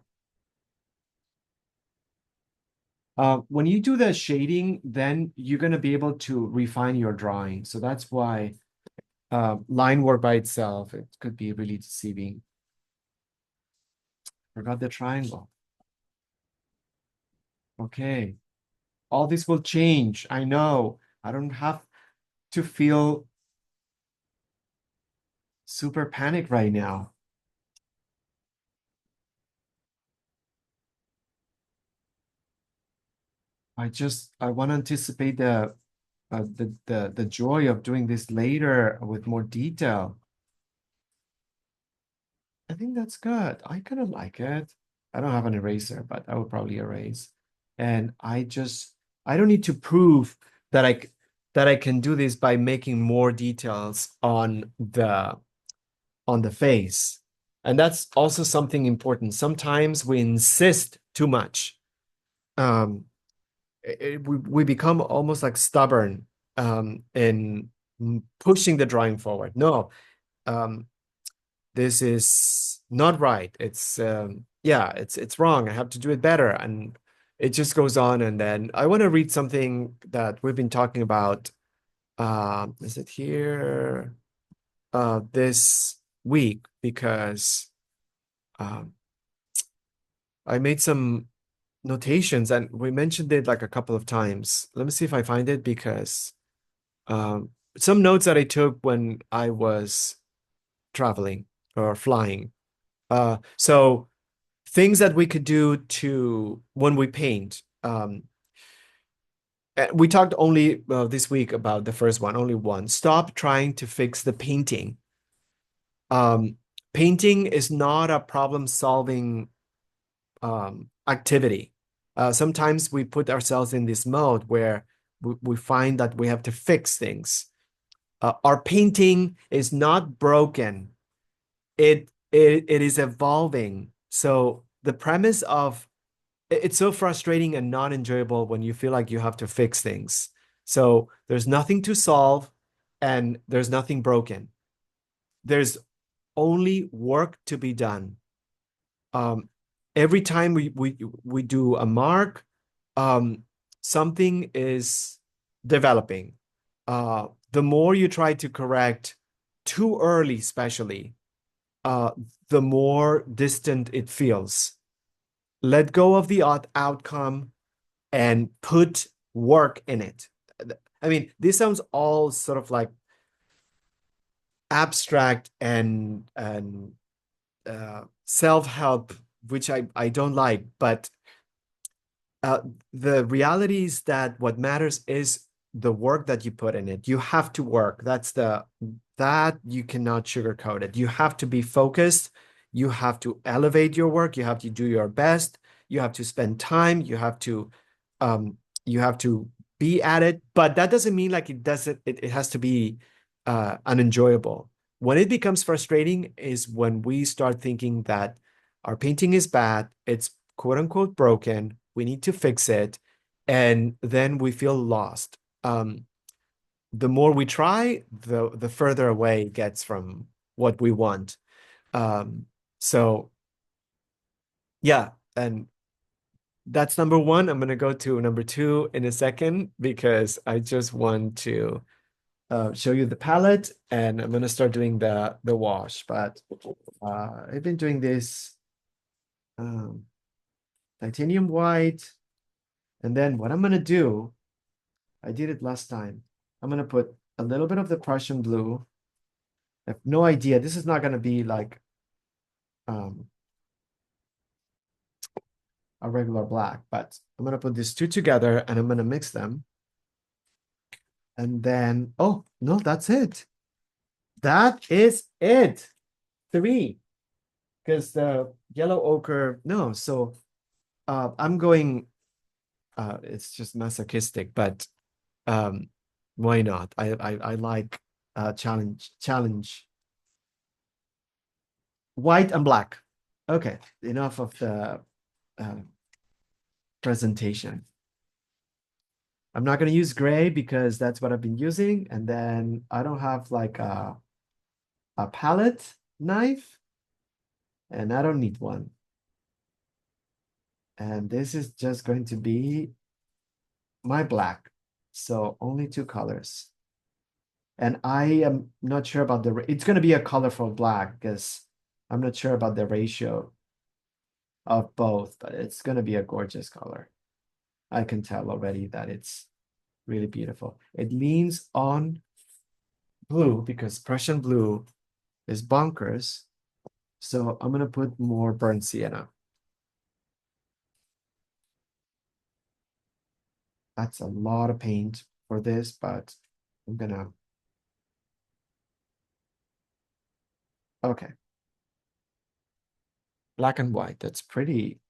When you do the shading, then you're going to be able to refine your drawing. So that's why line work by itself, it could be really deceiving. Forgot the triangle. Okay. All this will change. I know. I don't have to feel super panicked right now. I want to anticipate the joy of doing this later with more detail. I think that's good. I kind of like it. I don't have an eraser, but I would probably erase. And I don't need to prove that I can do this by making more details on the face. And that's also something important. Sometimes we insist too much. We become almost like stubborn in pushing the drawing forward. No, um, this is not right. It's yeah, it's wrong. I have to do it better. And it just goes on. And then I want to read something that we've been talking about. Is it here? This week because um, I made some notations and we mentioned it like a couple of times. Let me see if I find it because some notes that I took when I was traveling or flying. So things that we could do to when we paint. We talked only this week about the first one, only one. Stop trying to fix the painting. Um, Painting is not a problem-solving activity. Sometimes we put ourselves in this mode where we find that we have to fix things. Our painting is not broken. It is evolving. So the premise of it's so frustrating and not enjoyable when you feel like you have to fix things. So there's nothing to solve and there's nothing broken. There's only work to be done. Um, every time we do a mark, um, something is developing. The more you try to correct too early, especially, uh, the more distant it feels. Let go of the outcome and put work in it. I mean, this sounds all sort of like abstract and self-help, which I don't like, but uh, the reality is that what matters is the work that you put in it. You have to work. That you cannot sugarcoat it. You have to be focused. You have to elevate your work. You have to do your best. You have to spend time. Um, you have to be at it. But that doesn't mean like it has to be unenjoyable. When it becomes frustrating is when we start thinking that our painting is bad, it's quote unquote broken, we need to fix it, and then we feel lost. The more we try, the further away it gets from what we want. Um, so yeah, and that's number one. I'm gonna go to number two in a second because I just want to show you the palette, and I'm gonna start doing the wash. But I've been doing this um, titanium white, and then what I'm gonna do, I did it last time. I'm gonna put a little bit of the Prussian blue. I have no idea. This is not gonna be like um, a regular black, but I'm gonna put these two together and I'm gonna mix them. And then, oh, no, that's it. That is it. Three, because the yellow ochre, no. So I'm going, it's just masochistic, but um, why not? I like challenge. White and black. Okay, enough of the uh, presentation. I'm not going to use gray because that's what I've been using. And then I don't have like a palette knife and I don't need one. And this is just going to be my black. So only two colors. And I am not sure about it's going to be a colorful black because I'm not sure about the ratio of both, but it's going to be a gorgeous color. I can tell already that it's really beautiful. It leans on blue because Prussian blue is bonkers. So I'm gonna put more burnt sienna. That's a lot of paint for this, but I'm gonna, okay. Black and white, that's pretty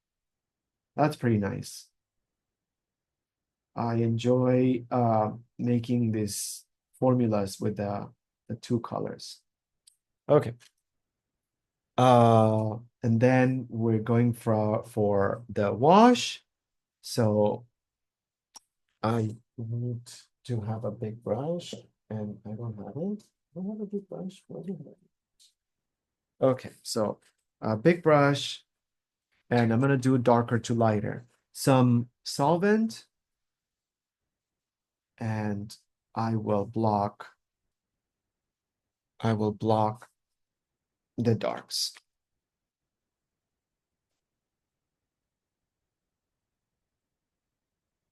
nice. I enjoy making these formulas with the two colors. Okay. And then we're going for the wash. So I need to have a big brush, and I don't have it. I don't have a big brush. Where do I have it? Okay, so a big brush, and I'm gonna do darker to lighter. Some solvent, and I will block. I will block the darks.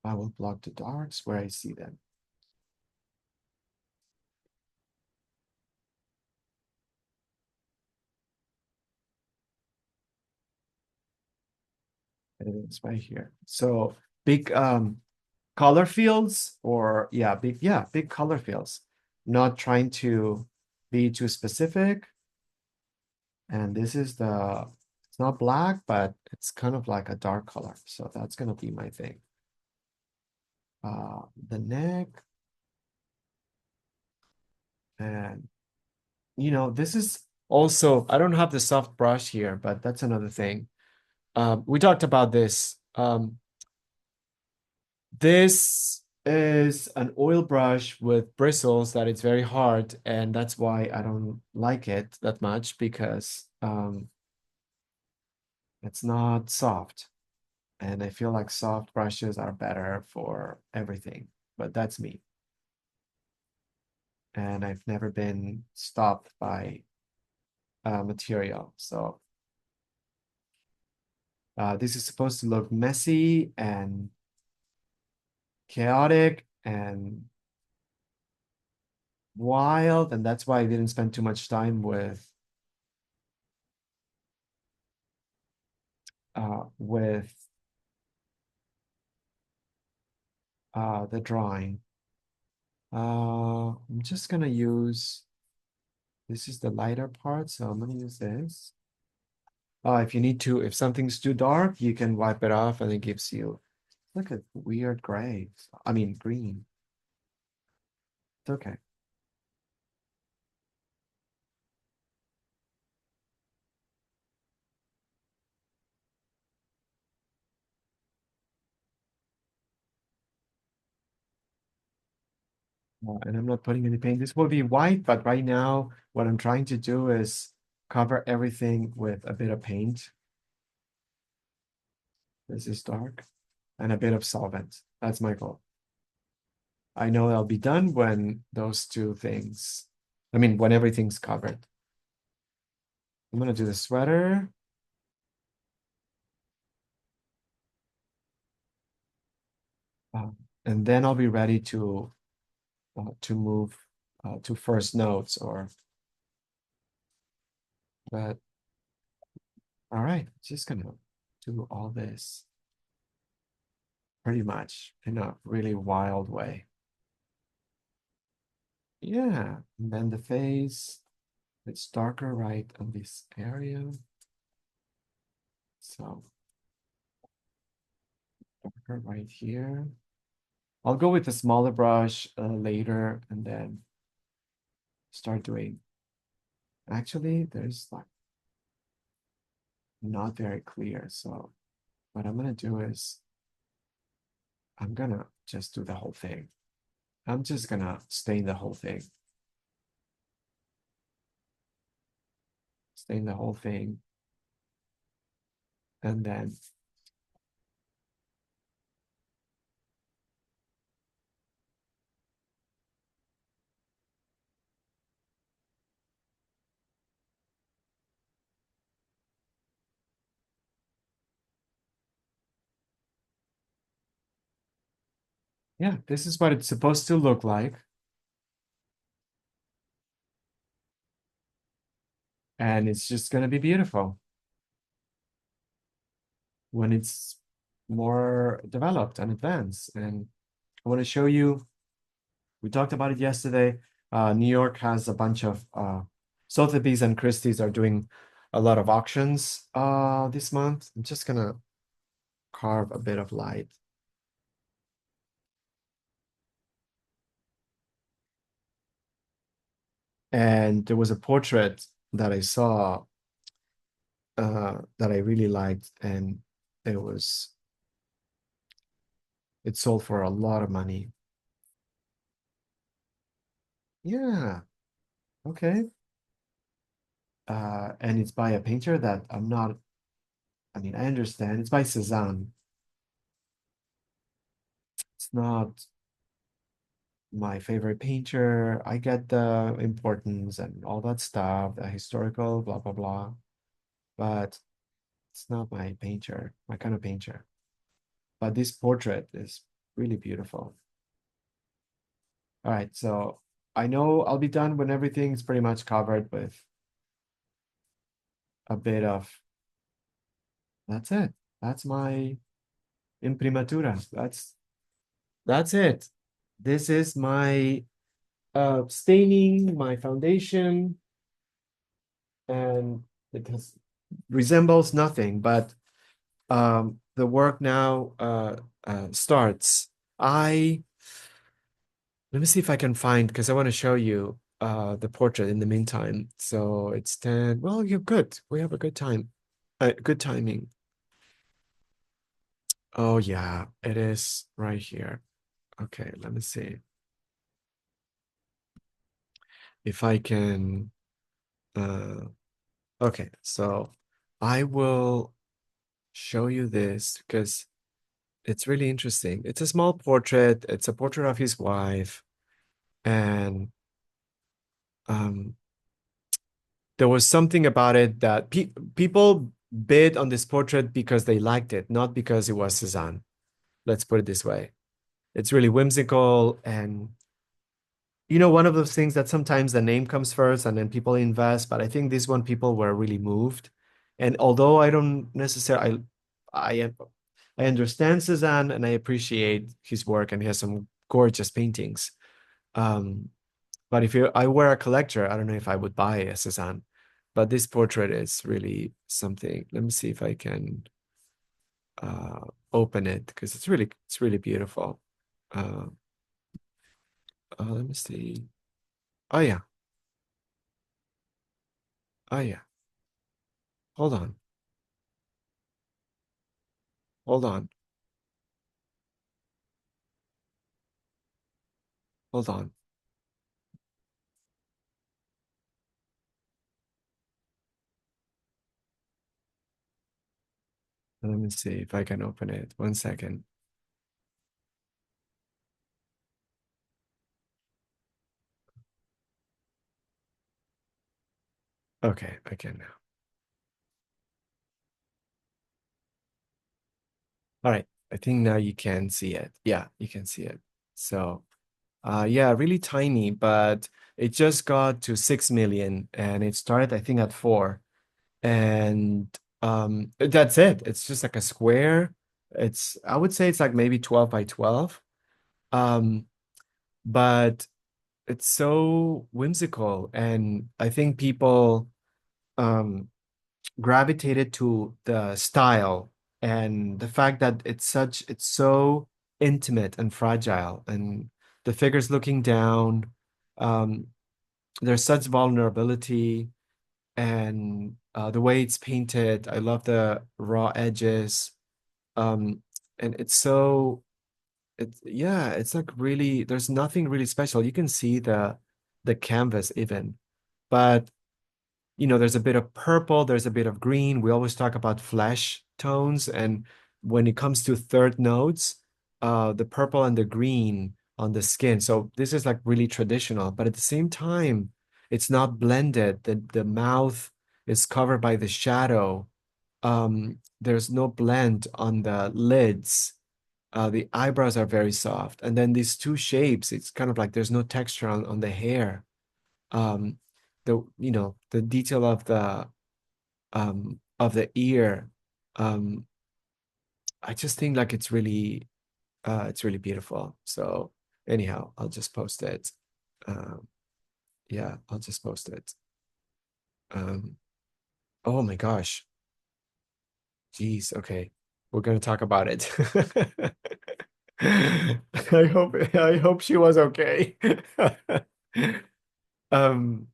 I will block the darks where I see them. And it's right here. So big color fields, or big color fields. Not trying to be too specific. And this is it's not black, but it's kind of like a dark color. So that's gonna be my thing. The neck, and this is also, I don't have the soft brush here, but that's another thing. We talked about this. This is an oil brush with bristles that it's very hard, and that's why I don't like it that much because it's not soft. And I feel like soft brushes are better for everything, but that's me. And I've never been stopped by material. So this is supposed to look messy and chaotic and wild, and that's why I didn't spend too much time with the drawing. I'm just gonna use this is the lighter part, so I'm gonna use this. If you need to, if something's too dark, you can wipe it off and it gives you look at weird gray. I mean green. It's okay. And I'm not putting any paint. This will be white, but right now what I'm trying to do is cover everything with a bit of paint. This is dark and a bit of solvent. That's my goal. I know I'll be done when those two things, I mean, when everything's covered. I'm gonna do the sweater. Uh, and then I'll be ready to move to first notes or but all right, just gonna do all this pretty much in a really wild way. Yeah, and then the face, it's darker right on this area. So darker right here. I'll go with the smaller brush later and then start doing. Actually, there's like not very clear. So what I'm gonna do is I'm gonna just do the whole thing. I'm just gonna stain the whole thing. Stain the whole thing. And then, yeah, this is what it's supposed to look like. And it's just gonna be beautiful when it's more developed and advanced. And I want to show you, we talked about it yesterday. New York has a bunch of Sotheby's and Christie's are doing a lot of auctions this month. I'm just gonna carve a bit of light. And there was a portrait that I saw that I really liked, and it was it sold for a lot of money. Yeah, okay. And it's by a painter that I'm not, I mean, I understand. It's by Cezanne. It's not my favorite painter. I get the importance and all that stuff, the historical, blah, blah, blah. But it's not my painter, my kind of painter. But this portrait is really beautiful. All right, so I know I'll be done when everything's pretty much covered with a bit of, that's it. That's my imprimatura. That's it. This is my staining, my foundation, and it has resembles nothing, but the work now starts. I let me see if I can find because I want to show you the portrait in the meantime. So it's 10. Well, you're good. We have a good time. Good timing. Oh yeah, it is right here. Okay, let me see if I can. Uh, okay, so I will show you this because it's really interesting. It's a small portrait. It's a portrait of his wife, and um, there was something about it that people bid on this portrait because they liked it, not because it was Cézanne. Let's put it this way. It's really whimsical, and one of those things that sometimes the name comes first and then people invest, but I think this one people were really moved. And although I don't necessarily I I understand Cézanne and I appreciate his work and he has some gorgeous paintings. Um, but if I were a collector, I don't know if I would buy a Cézanne. But this portrait is really something. Let me see if I can uh open it because it's really beautiful. Uh, let me see. Oh yeah. Oh yeah. Hold on. Hold on. Hold on. Let me see if I can open it. One second. Okay, I can now. All right. I think now you can see it. Yeah, you can see it. So, yeah, really tiny, but it just got to 6 million and it started, I think, at 4. And that's it. It's just like a square. I would say it's like maybe 12 by 12. Um, but it's so whimsical and I think people um gravitated to the style and the fact that it's so intimate and fragile and the figures looking down. um there's such vulnerability and the way it's painted, I love the raw edges. um and it's yeah, it's like really there's nothing really special. You can see the canvas even, but there's a bit of purple, there's a bit of green. We always talk about flesh tones, and when it comes to third notes, the purple and the green on the skin. So this is like really traditional, but at the same time, it's not blended. The mouth is covered by the shadow. There's no blend on the lids. The eyebrows are very soft, and then these two shapes, it's kind of like there's no texture on the hair. um the detail of the ear. I just think like it's really beautiful. So anyhow, I'll just post it. um yeah, I'll just post it. um oh my gosh, geez, okay, we're gonna talk about it. I hope she was okay. um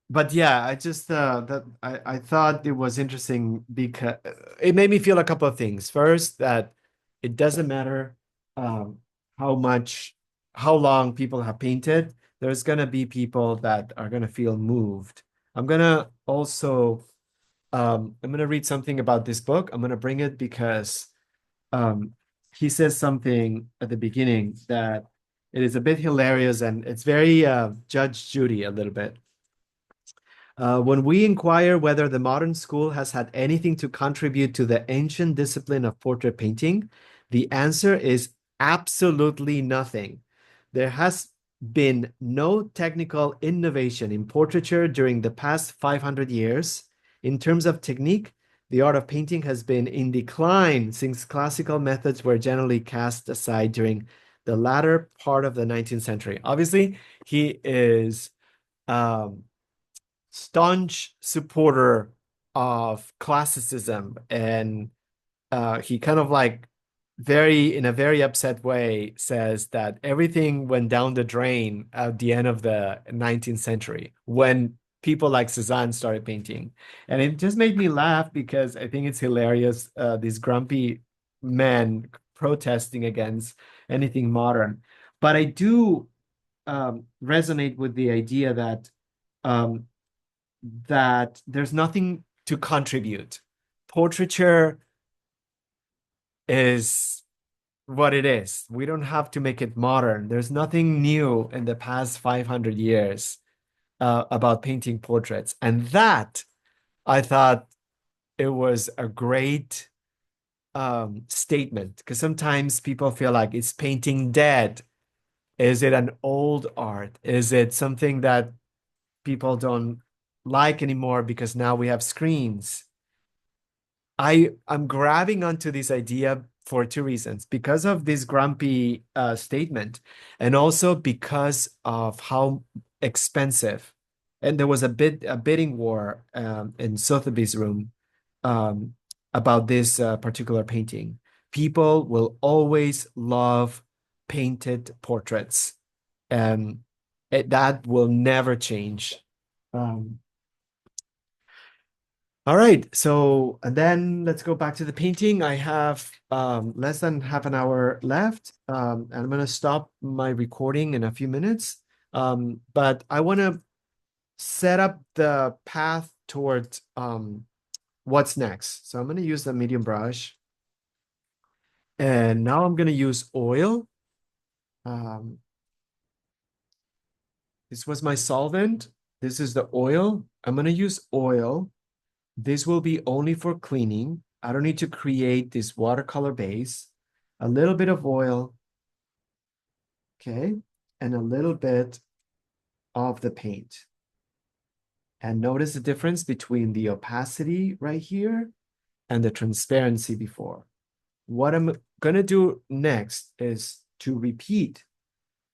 but yeah, I just that I thought it was interesting because it made me feel a couple of things. First, that it doesn't matter um, how much, how long people have painted, there's gonna be people that are gonna feel moved. I'm gonna read something about this book. I'm gonna bring it because um, he says something at the beginning that it is a bit hilarious and it's very Judge Judy a little bit. When we inquire whether the modern school has had anything to contribute to the ancient discipline of portrait painting, the answer is absolutely nothing. There has been no technical innovation in portraiture during the past 500 years. In terms of technique, the art of painting has been in decline since classical methods were generally cast aside during the latter part of the 19th century. Obviously, he is um, staunch supporter of classicism, and he kind of like in a very upset way says that everything went down the drain at the end of the 19th century when people like Cézanne started painting. And it just made me laugh because I think it's hilarious. This grumpy man protesting against anything modern. But I do resonate with the idea um, that there's nothing to contribute. Portraiture is what it is. We don't have to make it modern. There's nothing new in the past 500 years about painting portraits. And that I thought it was a great statement, because sometimes people feel like, it's painting dead? Is it an old art? Is it something that people don't like anymore because now we have screens? I'm grabbing onto this idea for two reasons: because of this grumpy statement, and also because of how expensive. And there was a bidding war in Sotheby's room um, about this particular painting. People will always love painted portraits, and that will never change. Um, all right, so and then let's go back to the painting. I have less than half an hour left, and I'm gonna stop my recording in a few minutes. But I want to set up the path towards what's next. So I'm gonna use the medium brush, and now I'm gonna use oil. Um, this was my solvent. This is the oil. I'm gonna use oil. This will be only for cleaning. I don't need to create this watercolor base. A little bit of oil, okay, and a little bit of the paint. And notice the difference between the opacity right here and the transparency before. What I'm gonna do next is to repeat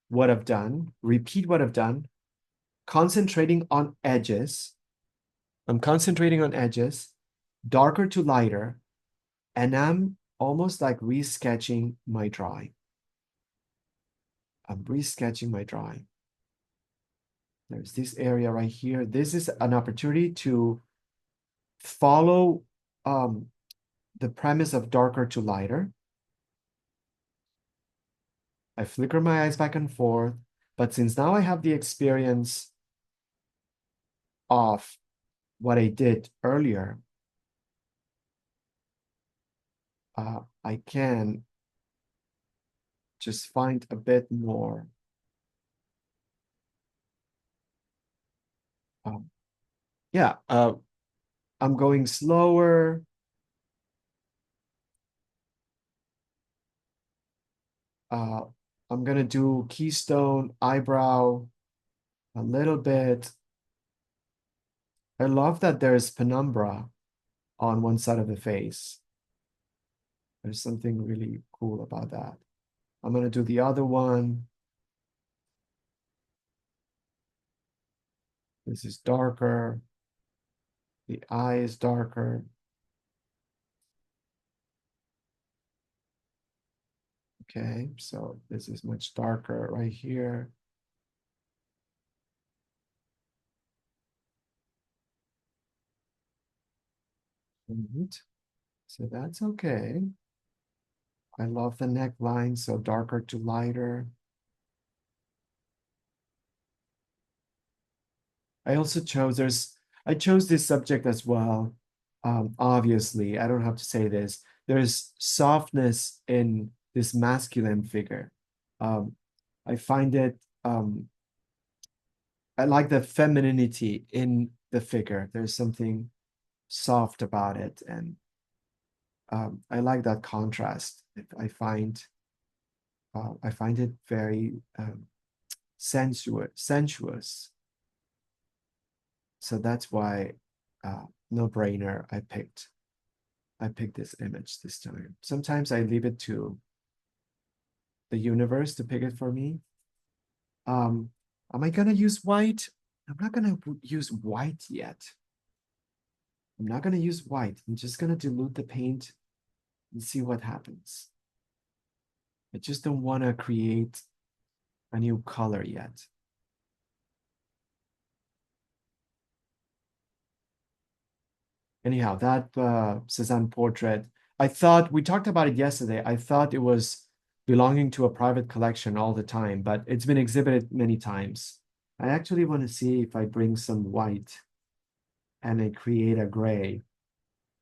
what I've done, concentrating on edges. I'm concentrating on edges, darker to lighter, and I'm almost like resketching my drawing. I'm resketching my drawing. There's this area right here. This is an opportunity to follow the premise of darker to lighter. I flicker my eyes back and forth, but since now I have the experience of what I did earlier, I can just find a bit more. Yeah, I'm going slower. Uh, I'm gonna do keystone, eyebrow, a little bit. I love that there's penumbra on one side of the face. There's something really cool about that. I'm gonna do the other one. This is darker. The eye is darker. Okay, so this is much darker right here. Right. So that's okay. I love the neckline, so darker to lighter. I chose this subject as well. Obviously, I don't have to say this. There's softness in this masculine figure. Um, I find it, I like the femininity in the figure. There's something soft about it, and I like that contrast. I find it very sensuous. So that's why, no brainer, I picked this image this time. Sometimes I leave it to the universe to pick it for me. Um, am I gonna use white? I'm not gonna use white yet. I'm not gonna use white. I'm just gonna dilute the paint and see what happens. I just don't want to create a new color yet. Anyhow, that Cézanne portrait, I thought we talked about it yesterday. I thought it was belonging to a private collection all the time, but it's been exhibited many times. I actually want to see if I bring some white and I create a gray,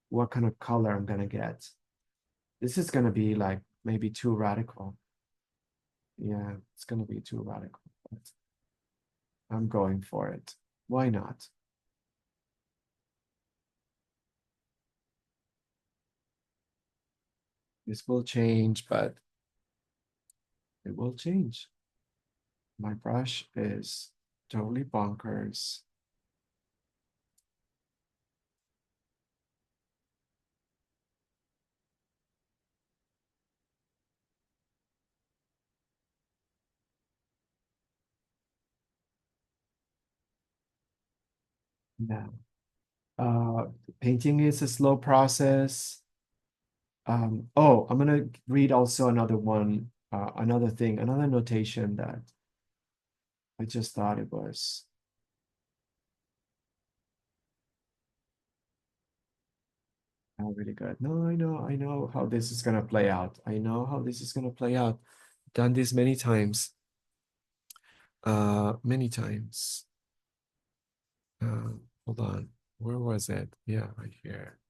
what kind of color I'm gonna get. This is gonna be like maybe too radical. Yeah, it's gonna be too radical, but I'm going for it. Why not? This will change, but it will change. My brush is totally bonkers. Now, painting is a slow process. Oh, I'm gonna read also another one, another thing, another notation that I just thought it was really good. No, I know how this is gonna play out. I know how this is gonna play out. Done this many times. Many times. Hold on. Where was it? Yeah, right here.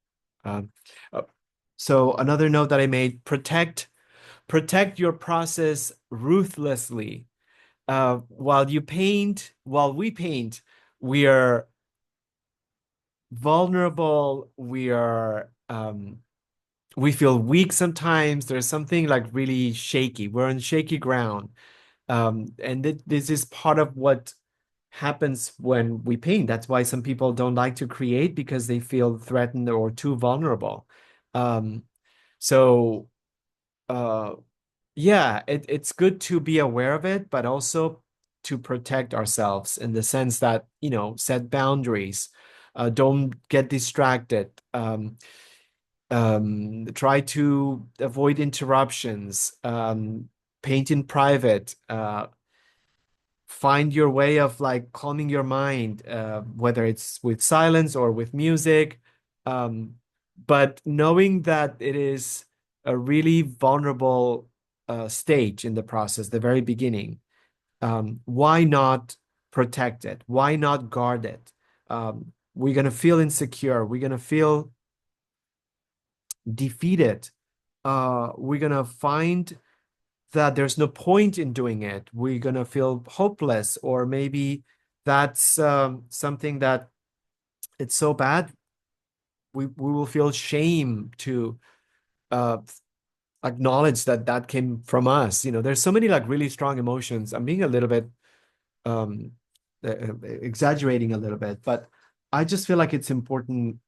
Um, uh, so another note that I made, protect your process ruthlessly. While we paint, we are vulnerable, we feel weak sometimes. There's something like really shaky. We're on shaky ground. And this is part of what happens when we paint. That's why some people don't like to create because they feel threatened or too vulnerable. Um, so uh, yeah, it's good to be aware of it, but also to protect ourselves in the sense that, set boundaries. Don't get distracted. Try to avoid interruptions. Paint in private. Find your way of like calming your mind, whether it's with silence or with music. Um, but knowing that it is a really vulnerable stage in the process, the very beginning, why not protect it? Why not guard it? We're going to feel insecure. We're going to feel defeated. We're going to find that there's no point in doing it. We're gonna feel hopeless, or maybe that's something that it's so bad we will feel shame to uh, acknowledge that that came from us. There's so many like really strong emotions. I'm being a little bit um, exaggerating a little bit, but I just feel like it's important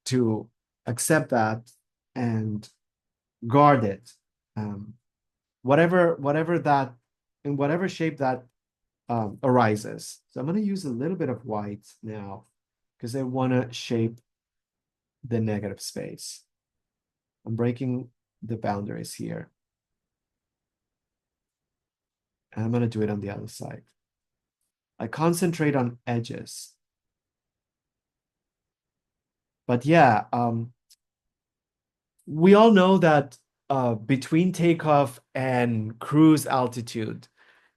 to accept that and guard it. Um, whatever that in whatever shape that arises. So I'm going to use a little bit of white now because I want to shape the negative space. I'm breaking the boundaries here. And I'm going to do it on the other side. I concentrate on edges. But yeah, we all know that between takeoff and cruise altitude,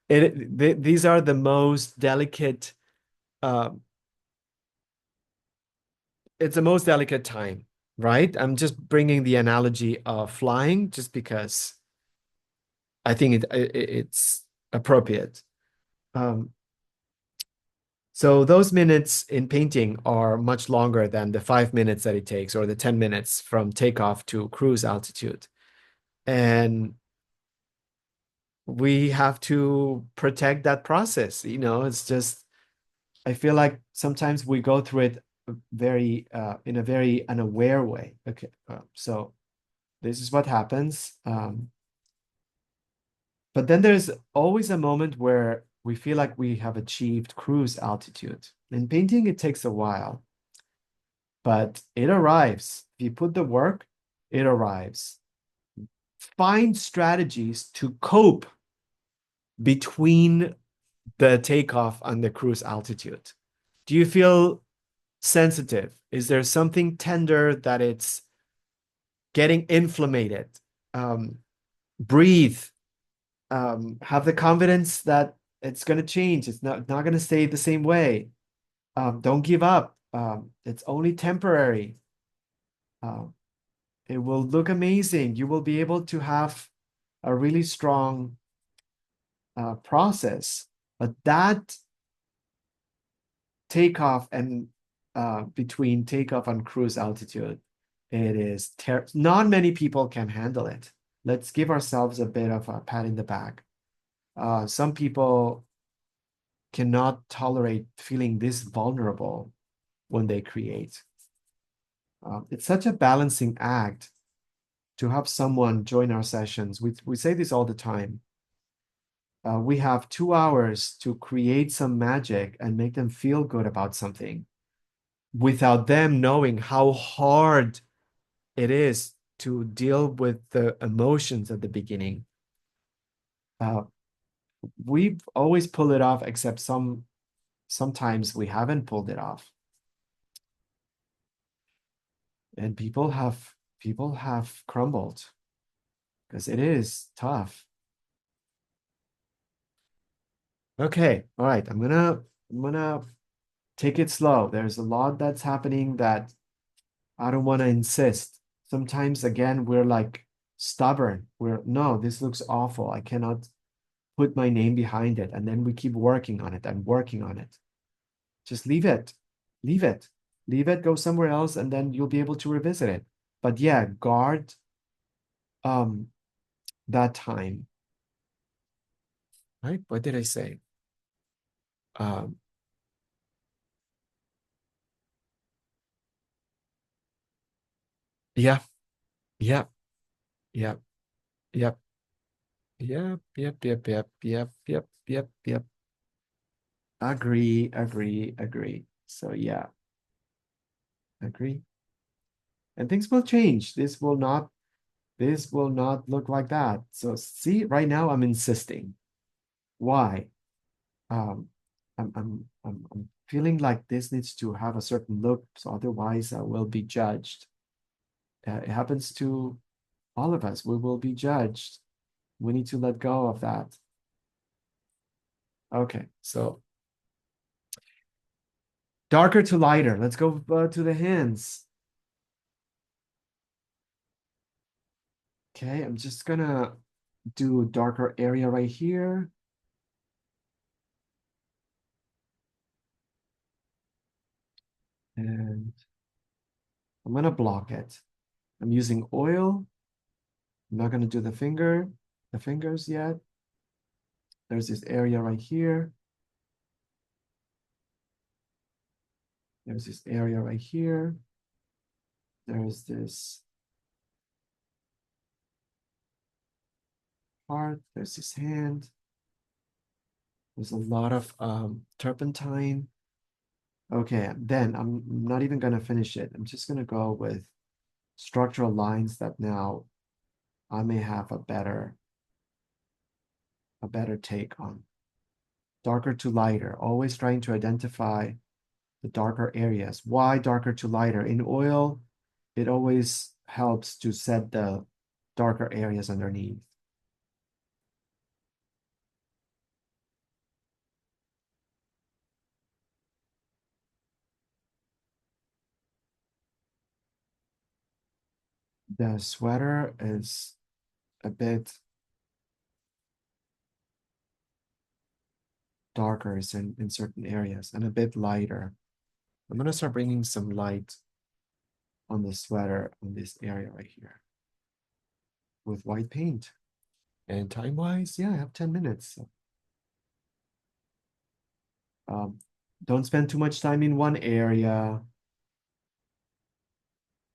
these are the most delicate uh, it's the most delicate time, right? I'm just bringing the analogy of flying just because I think it's appropriate. Um, so those minutes in painting are much longer than the 5 minutes that it takes or the 10 minutes from takeoff to cruise altitude. And we have to protect that process. It's just, I feel like sometimes we go through it very, in a very unaware way. Okay. So this is what happens. But then there's always a moment where we feel like we have achieved cruise altitude. In painting, it takes a while, but it arrives. If you put the work, it arrives. Find strategies to cope between the takeoff and the cruise altitude. Do you feel sensitive? Is there something tender that it's getting inflamed. Um, breathe. Have the confidence that it's going to change. It's not going to stay the same way. Don't give up. It's only temporary. Um, it will look amazing. You will be able to have a really strong process. But that takeoff and between takeoff and cruise altitude, it is not many people can handle it. Let's give ourselves a bit of a pat in the back. Some people cannot tolerate feeling this vulnerable when they create. It's such a balancing act to have someone join our sessions. We say this all the time. We have 2 hours to create some magic and make them feel good about something without them knowing how hard it is to deal with the emotions at the beginning. Uh, we've always pulled it off, except sometimes we haven't pulled it off. And people have crumbled because it is tough. Okay, all right. I'm gonna take it slow. There's a lot that's happening that I don't want to insist. Sometimes again, we're like stubborn. No, this looks awful. I cannot put my name behind it. And then we keep working on it and working on it. Just leave it. Leave it. Leave it, go somewhere else, and then you'll be able to revisit it. But yeah, guard um that time. Right? What did I say? Um, yeah, yeah, yeah, yep, yep, yep, yep, yep, yep, yep, yep, yep. Agree, agree, agree. So yeah, agree. And things will change. This will not look like that. So see, right now I'm insisting. Why? Um, I'm feeling like this needs to have a certain look, so otherwise I will be judged. It happens to all of us. We will be judged. We need to let go of that. Okay, so darker to lighter. Let's go to the hands. Okay, I'm just gonna do a darker area right here. And I'm gonna block it. I'm using oil. I'm not gonna do the fingers yet. There's this area right here. There's this area right here. There's this part. There's this hand. There's a lot of turpentine. Okay, then I'm not even gonna finish it. I'm just gonna go with structural lines that now I may have a better take on. Darker to lighter, always trying to identify the darker areas. Why darker to lighter? In oil, it always helps to set the darker areas underneath. The sweater is a bit darker in certain areas and a bit lighter. I'm gonna start bringing some light on the sweater on this area right here with white paint. And time-wise, yeah, I have 10 minutes. So, um, don't spend too much time in one area.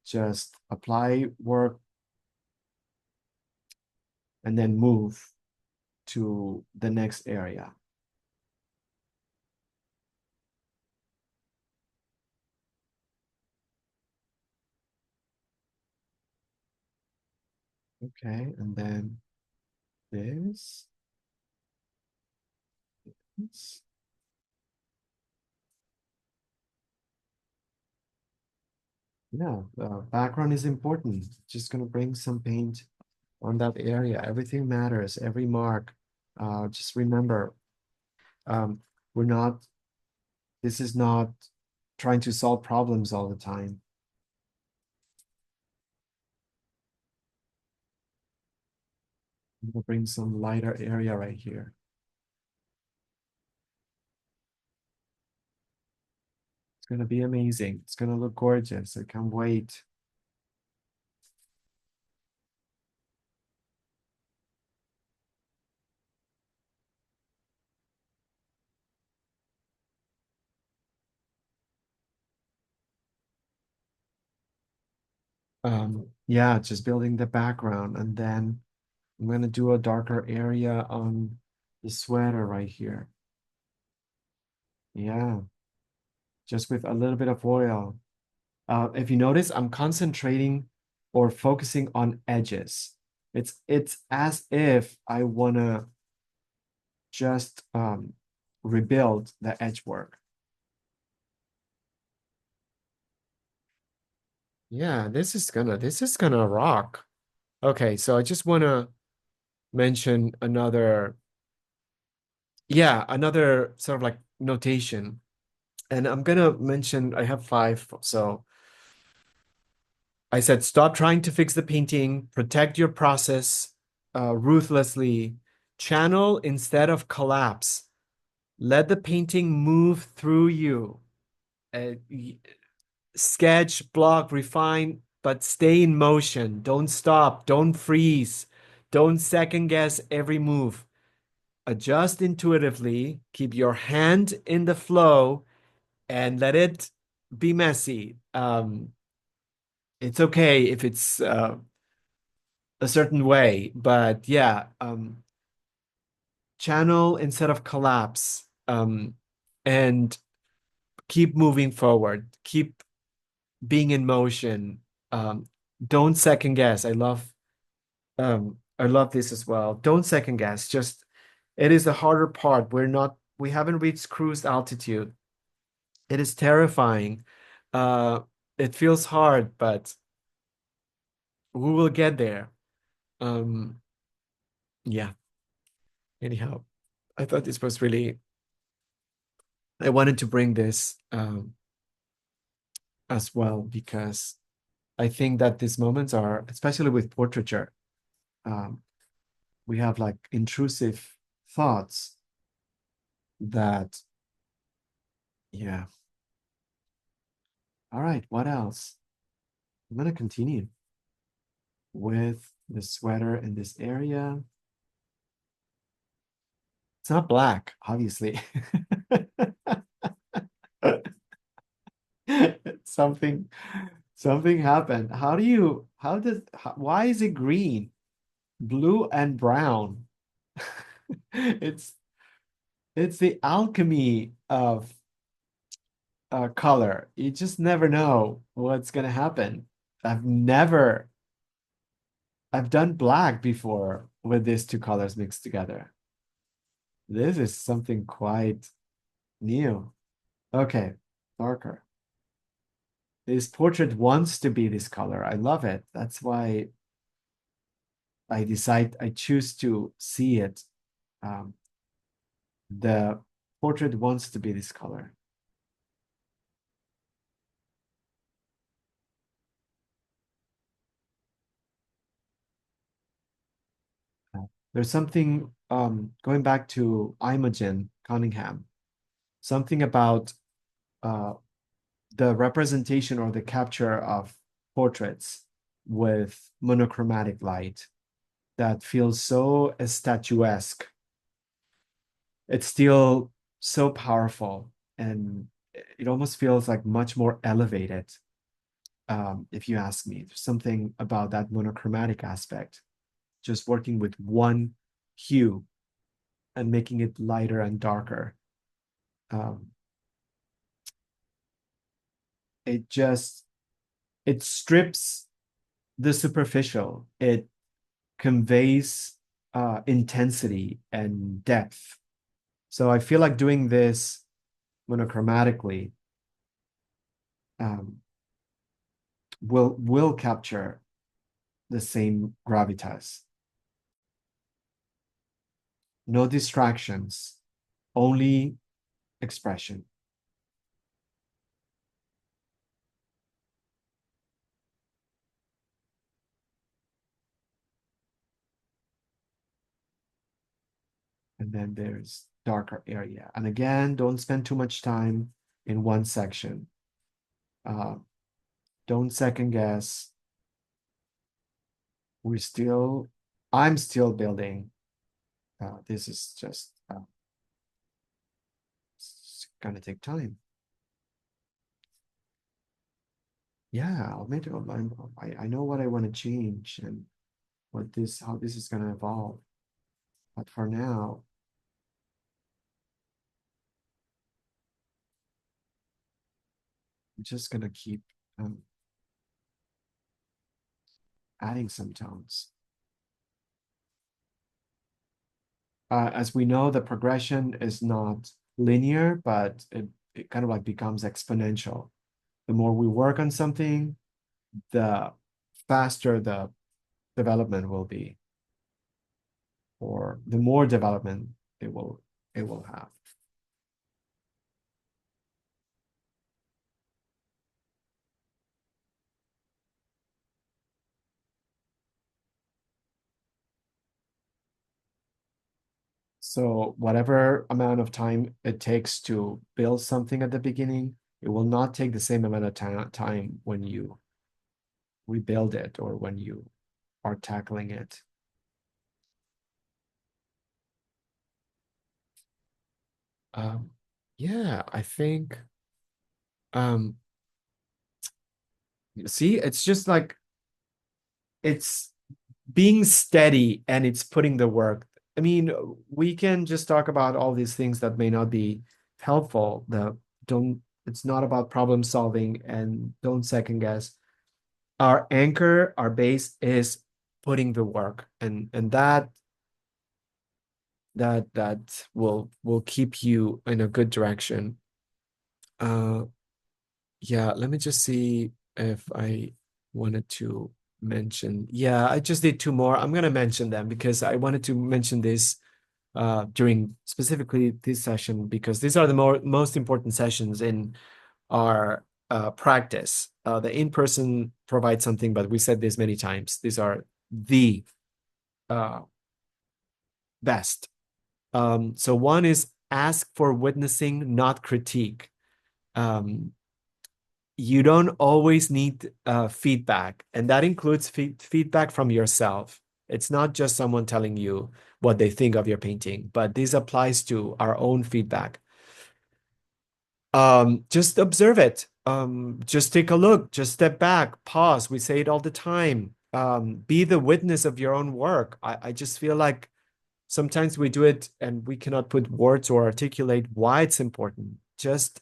Just apply work and then move to the next area. Okay, and then this. This. Yeah, background is important. Just gonna bring some paint on that area. Everything matters, every mark. Just remember, um, we're not, this is not trying to solve problems all the time. I'm gonna bring some lighter area right here. It's gonna be amazing. It's gonna look gorgeous. I can't wait. Yeah, just building the background, and then I'm gonna do a darker area on the sweater right here. Yeah, just with a little bit of oil. If you notice, I'm concentrating or focusing on edges. It's as if I wanna just rebuild the edge work. Yeah, this is gonna rock. Okay, so I just wanna mention another sort of like notation. And I'm gonna mention I have five. So I said stop trying to fix the painting, protect your process ruthlessly, channel instead of collapse. Let the painting move through you. Sketch, block, refine, but stay in motion. Don't stop. Don't freeze. Don't second guess every move. Adjust intuitively. Keep your hand in the flow and let it be messy. It's okay if it's a certain way, but yeah, channel instead of collapse. And keep moving forward. Keep being in motion. Um, don't second guess. I love this as well. Don't second guess. Just it is the harder part. We haven't reached cruise altitude. It is terrifying. Uh, it feels hard, but we will get there. Um, yeah. Anyhow, I thought this was really, I wanted to bring this as well because I think that these moments are, especially with portraiture, um, we have like intrusive thoughts that, yeah. All right, what else? I'm gonna continue with the sweater in this area. It's not black, obviously. Something, something happened. Why is it green, blue, and brown? It's it's the alchemy of color. You just never know what's gonna happen. I've never, I've done black before with these two colors mixed together. This is something quite new. Okay, darker. This portrait wants to be this color. I love it. That's why I choose to see it. Um, the portrait wants to be this color. There's something going back to Imogen Cunningham, something about uh, the representation or the capture of portraits with monochromatic light that feels so statuesque. It's still so powerful and it almost feels like much more elevated. If you ask me, there's something about that monochromatic aspect, just working with one hue and making it lighter and darker. Um, it just it strips the superficial. It conveys intensity and depth. So I feel like doing this monochromatically um, will capture the same gravitas. No distractions, only expression. And then there's darker area. And again, don't spend too much time in one section. Uh, don't second guess. We're still, I'm still building. This is just it's gonna take time. Yeah, I'll make it. I know what I want to change and how this is gonna evolve. But for now, I'm just gonna keep um, adding some tones. As we know, the progression is not linear, but it kind of like becomes exponential. The more we work on something, the faster the development will be, or the more development it will have. So whatever amount of time it takes to build something at the beginning, it will not take the same amount of time when you rebuild it or when you are tackling it. Um, yeah, I think um see, it's just like it's being steady and it's putting the work. I mean, we can just talk about all these things that may not be helpful. The don't It's not about problem solving and don't second guess. Our anchor, our base is putting the work and that will keep you in a good direction. Uh yeah, let me just see if I wanted to mention. Yeah, I just did two more. I'm gonna mention them because I wanted to mention this during specifically this session because these are the most important sessions in our practice. The in-person provides something, but we said this many times. These are the uh, best. So one is ask for witnessing, not critique. Um, you don't always need feedback, and that includes feedback from yourself. It's not just someone telling you what they think of your painting, but this applies to our own feedback. Just observe it. Just take a look, just step back, pause. We say it all the time. Be the witness of your own work. I just feel like sometimes we do it and we cannot put words or articulate why it's important. Just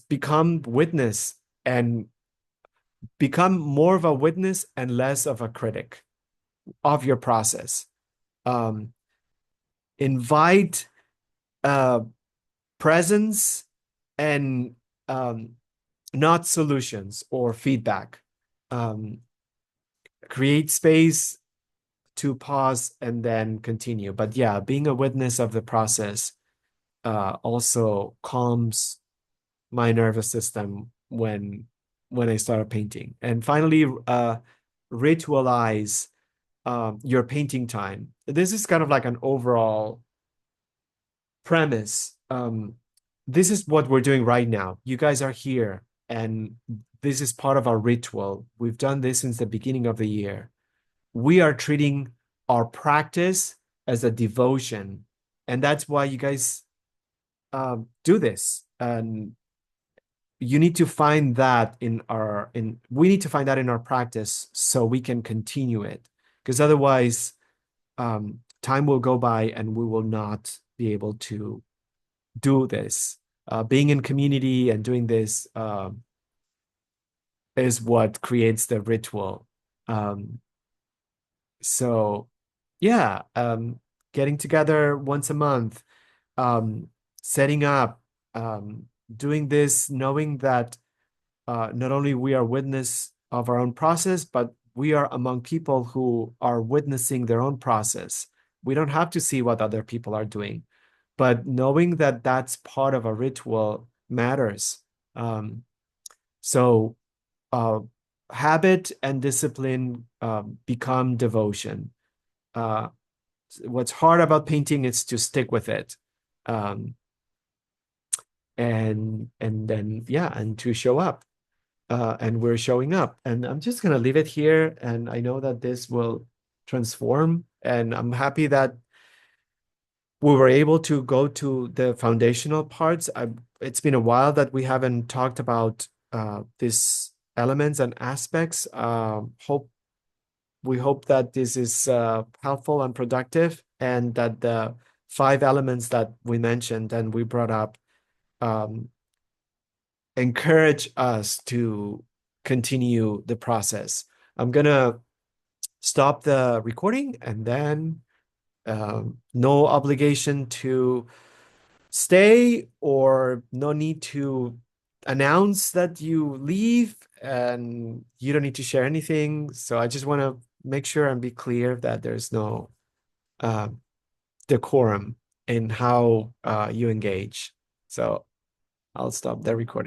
become witness and become more of a witness and less of a critic of your process. Um, invite uh, presence and not solutions or feedback. Um, create space to pause and then continue. But yeah, being a witness of the process also calms my nervous system when I start painting. And finally, ritualize your painting time. This is kind of like an overall premise. This is what we're doing right now. You guys are here, and this is part of our ritual. We've done this since the beginning of the year. We are treating our practice as a devotion, and that's why you guys do this. And you need to find that in we need to find that in our practice so we can continue it. Because otherwise, time will go by and we will not be able to do this. Being in community and doing this is what creates the ritual. Um, so, yeah, getting together once a month, um, setting up, doing this, knowing that not only we are witness of our own process, but we are among people who are witnessing their own process. We don't have to see what other people are doing, but knowing that that's part of a ritual matters. Um, so uh, habit and discipline become devotion. Uh, what's hard about painting is to stick with it. Um, and then yeah, and to show up. And we're showing up. And I'm just gonna leave it here. And I know that this will transform. And I'm happy that we were able to go to the foundational parts. It's been a while that we haven't talked about these elements and aspects. We hope that this is helpful and productive, and that the 5 elements that we mentioned and we brought up um, encourage us to continue the process. I'm gonna stop the recording, and then no obligation to stay or no need to announce that you leave, and you don't need to share anything. So I just want to make sure and be clear that there's no uh, decorum in how you engage. So I'll stop the recording.